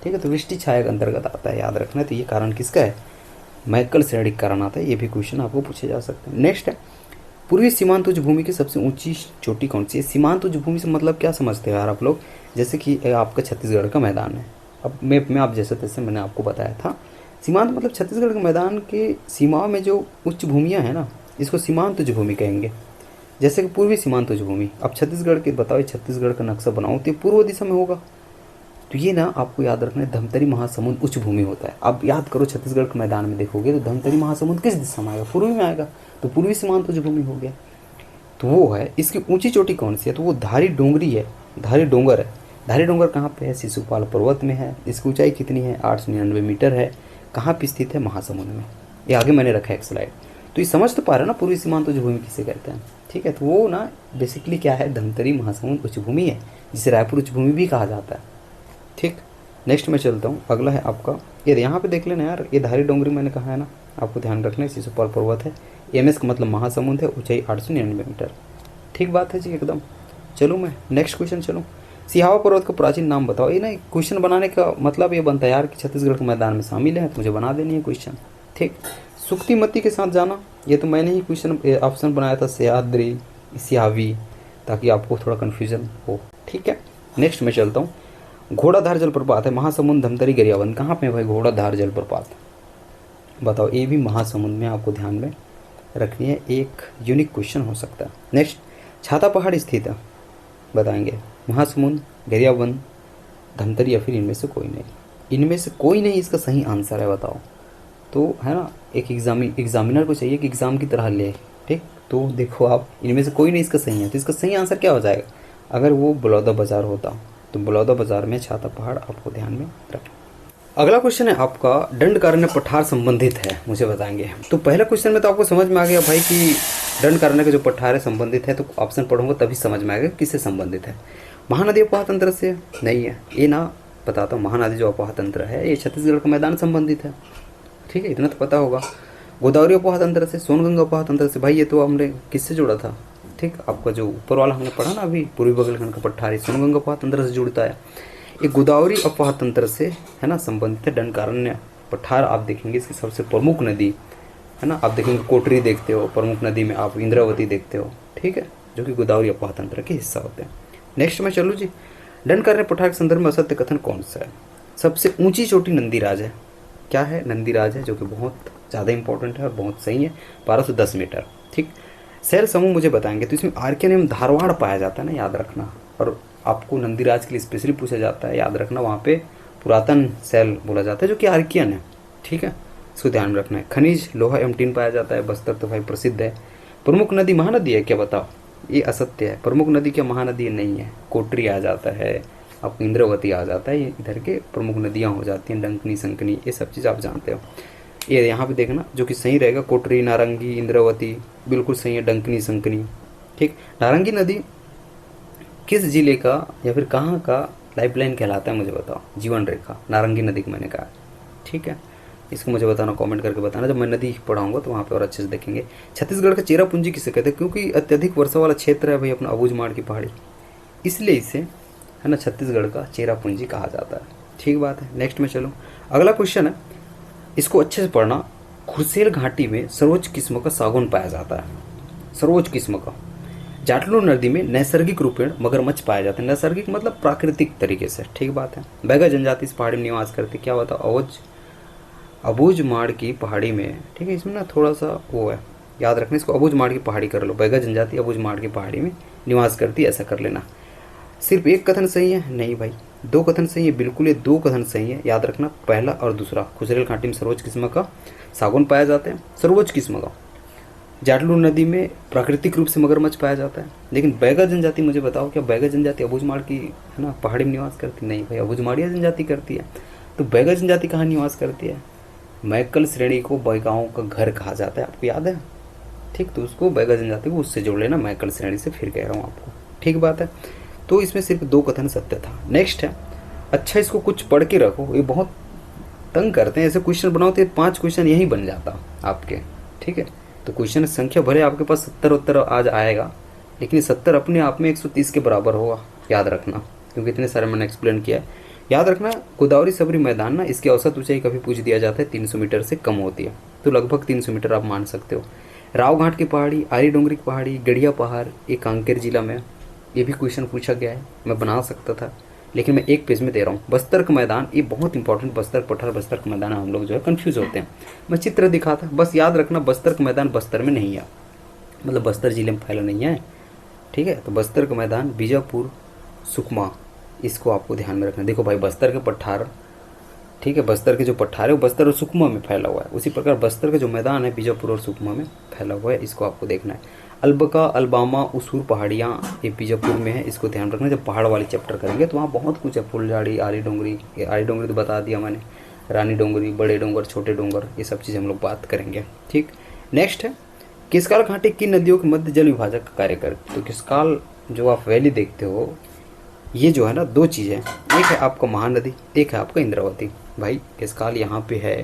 ठीक है, तो वृष्टि छाया के अंतर्गत आता है, याद रखना। तो ये कारण किसका है? मैकल श्रेणी का कारण आता है। ये भी क्वेश्चन आपको पूछे जा सकते हैं। नेक्स्ट है, पूर्वी सीमांत उच्च भूमि की सबसे ऊंची चोटी कौन सी है? सीमांत उच्च भूमि से मतलब क्या समझते हो यार आप लोग? जैसे कि आपका छत्तीसगढ़ का मैदान है। अब मैप में आप जैसे तैसे मैंने आपको बताया था, सीमांत मतलब छत्तीसगढ़ के मैदान के सीमाओं में जो उच्च भूमियाँ हैं ना, इसको सीमांत उच्च भूमि कहेंगे। जैसे कि पूर्वी सीमांत उच्च भूमि। अब छत्तीसगढ़ के बताओ, छत्तीसगढ़ का नक्शा बनाओ तो ये पूर्व दिशा में होगा। तो ये ना आपको याद रखना है, धमतरी महासमुंद उच्च भूमि होता है। आप याद करो, छत्तीसगढ़ के मैदान में देखोगे तो धमतरी महासमुंद किस दिशा में आएगा? पूर्वी में आएगा। तो पूर्वी सीमांत उच्च भूमि हो गया। तो वो है। इसकी ऊंची चोटी कौन सी है? तो वो धारी डोंगरी है, धारी डोंगर है। धारी डोंगर कहाँ पे है? शिशुपाल पर्वत में है। इसकी ऊंचाई कितनी है? 899 मीटर है। कहाँ पे स्थित है? महासमुंद में। ये आगे मैंने रखा है एक स्लाइड। तो ये समझ तो पा रहे हो ना पूर्वी सीमांत उच्च भूमि किसे कहते हैं? ठीक है, तो वो ना बेसिकली क्या है? धमतरी महासमुंद उच्च भूमि है, जिसे रायपुर उच्च भूमि भी कहा जाता है। ठीक, नेक्स्ट में चलता हूँ। अगला है आपका, ये यहाँ पे देख लेना यार, ये धारी डोंगरी मैंने कहा है ना, आपको ध्यान रखना है। शिशुपाल पर्वत है, MS का मतलब महासमुंद है, ऊंचाई 899 मीटर। ठीक बात है जी एकदम। चलो मैं नेक्स्ट क्वेश्चन चलूँ। सिहावा पर्वत का प्राचीन नाम बताओ। ये ना क्वेश्चन बनाने का मतलब ये बनता है यार कि छत्तीसगढ़ के मैदान में शामिल है, तो मुझे बना देनी है क्वेश्चन। ठीक, सुक्तिमती के साथ जाना, ये तो मैंने ही क्वेश्चन ऑप्शन बनाया था, सह्याद्री, सिहावी, ताकि आपको थोड़ा कन्फ्यूजन हो। ठीक है, नेक्स्ट में चलता हूँ। घोड़ाधार जलप्रपात है, महासमुंद, धमतरी, गरियाबंद। कहाँ पे है भाई घोड़ाधार जलप्रपात? बताओ। ये भी महासमुंद में आपको ध्यान में रखनी है, एक यूनिक क्वेश्चन हो सकता है। नेक्स्ट, छाता पहाड़ स्थित है, बताएंगे महासमुंद, गरियाबंद, धमतरी या फिर इनमें से कोई नहीं? इनमें से कोई नहीं इसका सही आंसर है, बताओ। तो है ना, एक एग्जामिनर को चाहिए कि एग्जाम की तरह ले। ठीक, तो देखो आप, इनमें से कोई नहीं इसका सही है। तो इसका सही आंसर क्या हो जाएगा? अगर वो बलौदा बाजार होता तो बलौदा बाजार में छाता पहाड़ आपको ध्यान में रखना। अगला क्वेश्चन है आपका, दंडकारण्य पठार संबंधित है, मुझे बताएंगे। तो पहला क्वेश्चन में तो आपको समझ में आ गया भाई कि दंडकारण्य का जो पठार है संबंधित है, तो ऑप्शन पढ़ूंगा तभी समझ में आएगा किससे संबंधित है। महानदी अपोहा तंत्र से नहीं है, ये ना बताता हूँ। महानदी जो अपोहा तंत्र है ये छत्तीसगढ़ का मैदान संबंधित है, ठीक है, इतना तो पता होगा। गोदावरी अपोहा तंत्र से, सोनगंगा अपोहा तंत्र से, भाई ये तो हमने किससे जोड़ा था, ठीक, आपका जो ऊपर वाला हमने पढ़ा ना अभी, पूर्वी बगलखंड का पठार सोनगंगा अपोहा तंत्र से जुड़ता है। ये गोदावरी अपोहा तंत्र से है ना संबंधित है। दंडकारण्य पठार आप देखेंगे इसकी सबसे प्रमुख नदी है ना, आप देखेंगे कोटरी देखते हो, प्रमुख नदी में आप इंद्रावती देखते हो, ठीक है, जो कि गोदावरी अपोहा तंत्र के हिस्सा होते हैं। नेक्स्ट में चलूँ जी, दंडकारण्य पठार के संदर्भ में असत्य कथन कौन सा है। सबसे ऊंची चोटी नंदीराज है, क्या है, नंदीराज है, जो कि बहुत ज़्यादा इंपॉर्टेंट है और बहुत सही है, 1210 मीटर, ठीक। शैल समूह मुझे बताएंगे, तो इसमें आर्कियन एवं धारवाड़ पाया जाता है ना, याद रखना। और आपको नंदीराज के लिए स्पेशली पूछा जाता है, याद रखना, वहाँ पे पुरातन शैल बोला जाता है जो कि आर्कियन है, ठीक है, इसको ध्यान में रखना है। खनिज लोहा एवं टीन पाया जाता है, बस्तर तो भाई प्रसिद्ध है। प्रमुख नदी महानदी है क्या, बताओ, ये असत्य है। प्रमुख नदी क्या महानदी नहीं है, कोटरी आ जाता है, आपको इंद्रावती आ जाता है, ये इधर के प्रमुख नदियाँ हो जाती हैं, डंकनी संकनी, ये सब चीज़ आप जानते हो। ये यहाँ पे देखना जो कि सही रहेगा, कोटरी, नारंगी, इंद्रावती बिल्कुल सही है, डंकनी संकनी, ठीक। नारंगी नदी किस जिले का या फिर कहाँ का लाइफलाइन कहलाता है, मुझे बताओ, जीवन रेखा, नारंगी नदी को मैंने कहा, ठीक है, इसको मुझे बताना, कमेंट करके बताना। जब मैं नदी पढ़ाऊंगा तो वहाँ पे और अच्छे से देखेंगे। छत्तीसगढ़ का चेरापूंजी किसे कहते हैं, क्योंकि अत्यधिक वर्षा वाला क्षेत्र है भाई अपना अबूझमाड़ की पहाड़ी, इसलिए इसे है ना छत्तीसगढ़ का चेरापूंजी कहा जाता है, ठीक बात है। नेक्स्ट में चलो, अगला क्वेश्चन है, इसको अच्छे से पढ़ना। खुरसेल घाटी में सर्वोच्च किस्म का सागौन पाया जाता है, सर्वोच्च किस्म का। जाटलू नदी में नैसर्गिक रूपेण मगरमच्छ पाया जाता है, नैसर्गिक मतलब प्राकृतिक तरीके से, ठीक बात है। बैगा जनजाति इस पहाड़ी में निवास करती, क्या बताओ, अबूझमाड़ की पहाड़ी में, ठीक है, इसमें ना थोड़ा सा वो है, याद रखना इसको, अबूझमाड़ की पहाड़ी कर लो, बैगा जनजाति अबूझमाड़ की पहाड़ी में निवास करती, ऐसा कर लेना। सिर्फ एक कथन सही है, नहीं भाई, दो कथन सही है, बिल्कुल ये दो कथन सही है, याद रखना, पहला और दूसरा। खुसरेल घाटी में सर्वोच्च किस्म का सागौन पाया जाता है, सर्वोच्च किस्म का। जाटलू नदी में प्राकृतिक रूप से मगरमच्छ पाया जाता है। लेकिन बैगा जनजाति, मुझे बताओ, क्या बैगा जनजाति अबूझमाड़ की है ना पहाड़ी में निवास करती, नहीं भाई, अबूझमाड़िया जनजाति करती है। तो बैगा जनजाति कहाँ निवास करती है, मैकल श्रेणी को बैगाओं का घर कहा जाता है, आपको याद है, ठीक, तो उसको बैगा जनजाति को उससे जोड़ लेना, मैकल श्रेणी से, फिर कह रहा हूँ आपको, ठीक बात है। तो इसमें सिर्फ दो कथन सत्य था। नेक्स्ट है, अच्छा इसको कुछ पढ़ के रखो, ये बहुत तंग करते हैं, ऐसे क्वेश्चन बनाओ तो 5 क्वेश्चन यही बन जाता आपके, ठीक है। तो क्वेश्चन संख्या भले आपके पास 70 उत्तर आज आएगा, लेकिन 70 अपने आप में 130 के बराबर होगा, याद रखना, क्योंकि इतने सारे मैंने एक्सप्लेन किया है। याद रखना, गोदावरी सबरी मैदान ना, इसकी औसत ऊंचाई कभी पूछ दिया जाता है 300 मीटर से कम होती है, तो लगभग 300 मीटर आप मान सकते हो। राव घाट की पहाड़ी, आरी डोंगरी की पहाड़ी, गढ़िया पहाड़, ये कांकेर जिला में, ये भी क्वेश्चन पूछा गया है, मैं बना सकता था, लेकिन मैं एक पेज में दे रहा हूँ। बस्तर का मैदान, ये बहुत इंपॉर्टेंट, बस्तर पठार बस्तर का मैदान, हम लोग जो है कंफ्यूज होते हैं, मैं चित्र दिखाता, बस याद रखना, बस्तर का मैदान बस्तर में नहीं है, मतलब बस्तर जिले में फैला नहीं है, ठीक है। तो बस्तर का मैदान बीजापुर, सुकमा, इसको आपको ध्यान में रखना। देखो भाई, बस्तर के पठार, ठीक है, बस्तर के जो पठार है वो बस्तर और सुकमा में फैला हुआ है, उसी प्रकार बस्तर का जो मैदान है बीजापुर और सुकमा में फैला हुआ है, इसको आपको देखना है। अलबका, अलबामा, उसूर पहाड़ियाँ, ये बीजापुर में है, इसको ध्यान रखना। जब पहाड़ वाली चैप्टर करेंगे तो वहाँ बहुत कुछ है, फुलझाड़ी, आरी डोंगरी, आरी डोंगरी तो बता दिया मैंने, रानी डोंगरी, बड़े डोंगर, छोटे डोंगर, ये सब चीज़ हम लोग बात करेंगे, ठीक। नेक्स्ट है, किसकाल घाटी किन नदियों के मध्य जल विभाजक का कार्य करती। तो किसकाल जो आप वैली देखते हो, ये जो है ना, दो चीज़ें, एक है आपका महानदी, एक है आपका इंद्रावती। भाई किसकाल यहाँ पे है,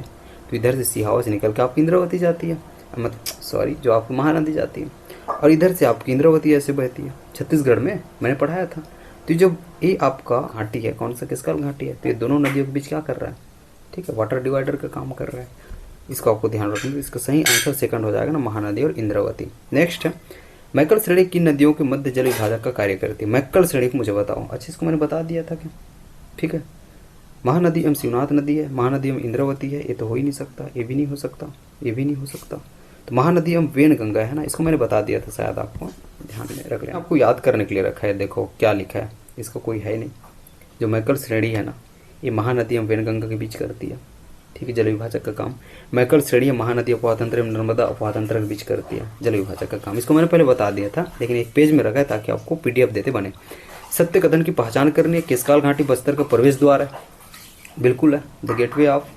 तो इधर से सिहावा से निकल के आपकी इंद्रावती जाती है, जो आपकी महानदी जाती है, और इधर से आपकी इंद्रावती ऐसे बहती है। छत्तीसगढ़ में मैंने पढ़ाया था। तो जब ये आपका घाटी है, कौन सा किसकाल घाटी है, तो ये दोनों नदियों के बीच क्या कर रहा है, ठीक है, वाटर डिवाइडर का काम कर रहा है, इसको आपको ध्यान रखना। इसका सही आंसर सेकंड हो जाएगा ना, महानदी और इंद्रावती। नेक्स्ट है, मैकल श्रेणी किन नदियों के मध्य जल विभाजक का कार्य करती है। मैकल श्रेणी को मुझे बताओ, अच्छा इसको मैंने बता दिया था क्या, ठीक है। महानदी एवं शिवनाथ नदी है, महानदी एवं इंद्रावती है, ये तो हो ही नहीं सकता, ये भी नहीं हो सकता, ये भी नहीं हो सकता। तो महानदी एवं वेन गंगा है ना, इसको मैंने बता दिया था, शायद आपको ध्यान में रख लें, आपको याद करने के लिए रखा है। देखो क्या लिखा है, इसका कोई है नहीं। जो मैकल श्रेणी है ना, ये महानदी एवं वेन गंगा के बीच करती है, ठीक है, जल विभाजक का काम। मैकल श्रेणी महानदी अपोहा तंत्र एवं नर्मदा अपोहा तंत्र के बीच करती है जल विभाजक का काम। इसको मैंने पहले बता दिया था, लेकिन एक पेज में रखा है ताकि आपको PDF देते बने। सत्य कथन की पहचान करनी है, किसकाल घाटी बस्तर का प्रवेश द्वार है। बिल्कुल है, द गेटवे ऑफ,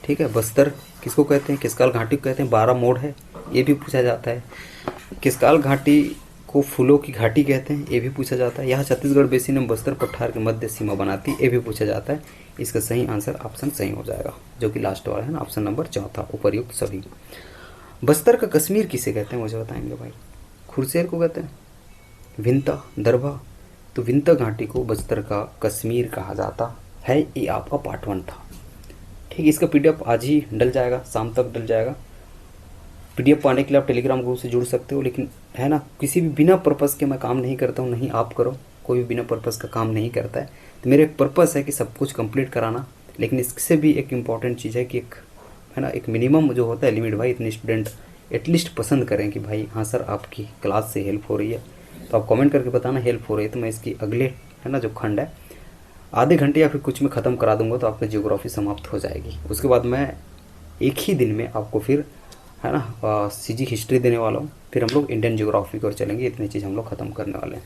ठीक है। बस्तर किसको कहते हैं, किसकाल घाटी को कहते हैं, 12 मोड़ है, ये भी पूछा जाता है। किसकाल घाटी को फूलों की घाटी कहते हैं, ये भी पूछा जाता है। यह छत्तीसगढ़ बेसिन एवं बस्तर पठार के मध्य सीमा बनाती है, ये भी पूछा जाता है। इसका सही आंसर ऑप्शन सही हो जाएगा, जो कि लास्ट वाला है ना, ऑप्शन नंबर चौथा, उपर्युक्त सभी। बस्तर का कश्मीर किसे कहते हैं, मुझे बताएंगे भाई। खुरसेर को कहते हैं, विंता, दरभा, तो विंता घाटी को बस्तर का कश्मीर कहा जाता है। ये आपका पार्ट 1 था, ठीक। इसका पीडीएफ आज ही डल जाएगा, शाम तक डल जाएगा। पीडीएफ पाने के लिए आप टेलीग्राम ग्रुप से जुड़ सकते हो, लेकिन है ना, किसी भी बिना पर्पज़ के मैं काम नहीं करता हूँ, नहीं आप करो, कोई भी बिना पर्पज़ का काम नहीं करता है। तो मेरा एक पर्पज़ है कि सब कुछ कंप्लीट कराना, लेकिन इससे भी एक इम्पॉर्टेंट चीज़ है कि एक, है ना, एक मिनिमम जो होता है लिमिट, भाई इतने स्टूडेंट एटलीस्ट पसंद करें कि भाई हाँ सर आपकी क्लास से हेल्प हो रही है। तो आप कमेंट करके बताना हेल्प हो रही है, तो मैं इसकी अगले, है ना, जो खंड है आधे घंटे या फिर कुछ में ख़त्म करा दूंगा, तो आपकी ज्योग्राफी समाप्त हो जाएगी। उसके बाद मैं एक ही दिन में आपको फिर, है ना, सीजी हिस्ट्री देने वाला हूँ, फिर हम लोग इंडियन ज्योग्राफी की ओर चलेंगे। इतनी चीज़ हम लोग ख़त्म करने वाले हैं।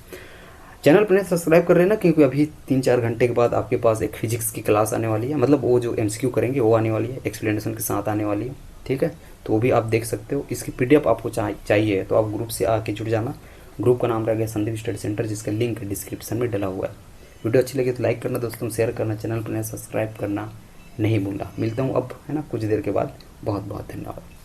चैनल पर सब्सक्राइब कर रहे हैं ना, क्योंकि अभी 3-4 घंटे के बाद आपके पास एक फिजिक्स की क्लास आने वाली है, मतलब वो जो एमसीक्यू करेंगे वो आने वाली है, एक्सप्लेनेशन के साथ आने वाली है, ठीक है। तो वो भी आप देख सकते हो। इसकी पीडीएफ आपको चाहिए तो आप ग्रुप से आके जुड़ जाना। ग्रुप का नाम रहेगा संदीप स्टडी सेंटर, जिसका लिंक डिस्क्रिप्शन में डला हुआ है। वीडियो अच्छी लगी तो लाइक करना दोस्तों, शेयर करना, चैनल पर सब्सक्राइब करना नहीं भूलना। मिलता हूँ अब, है ना, कुछ देर के बाद। बहुत बहुत धन्यवाद।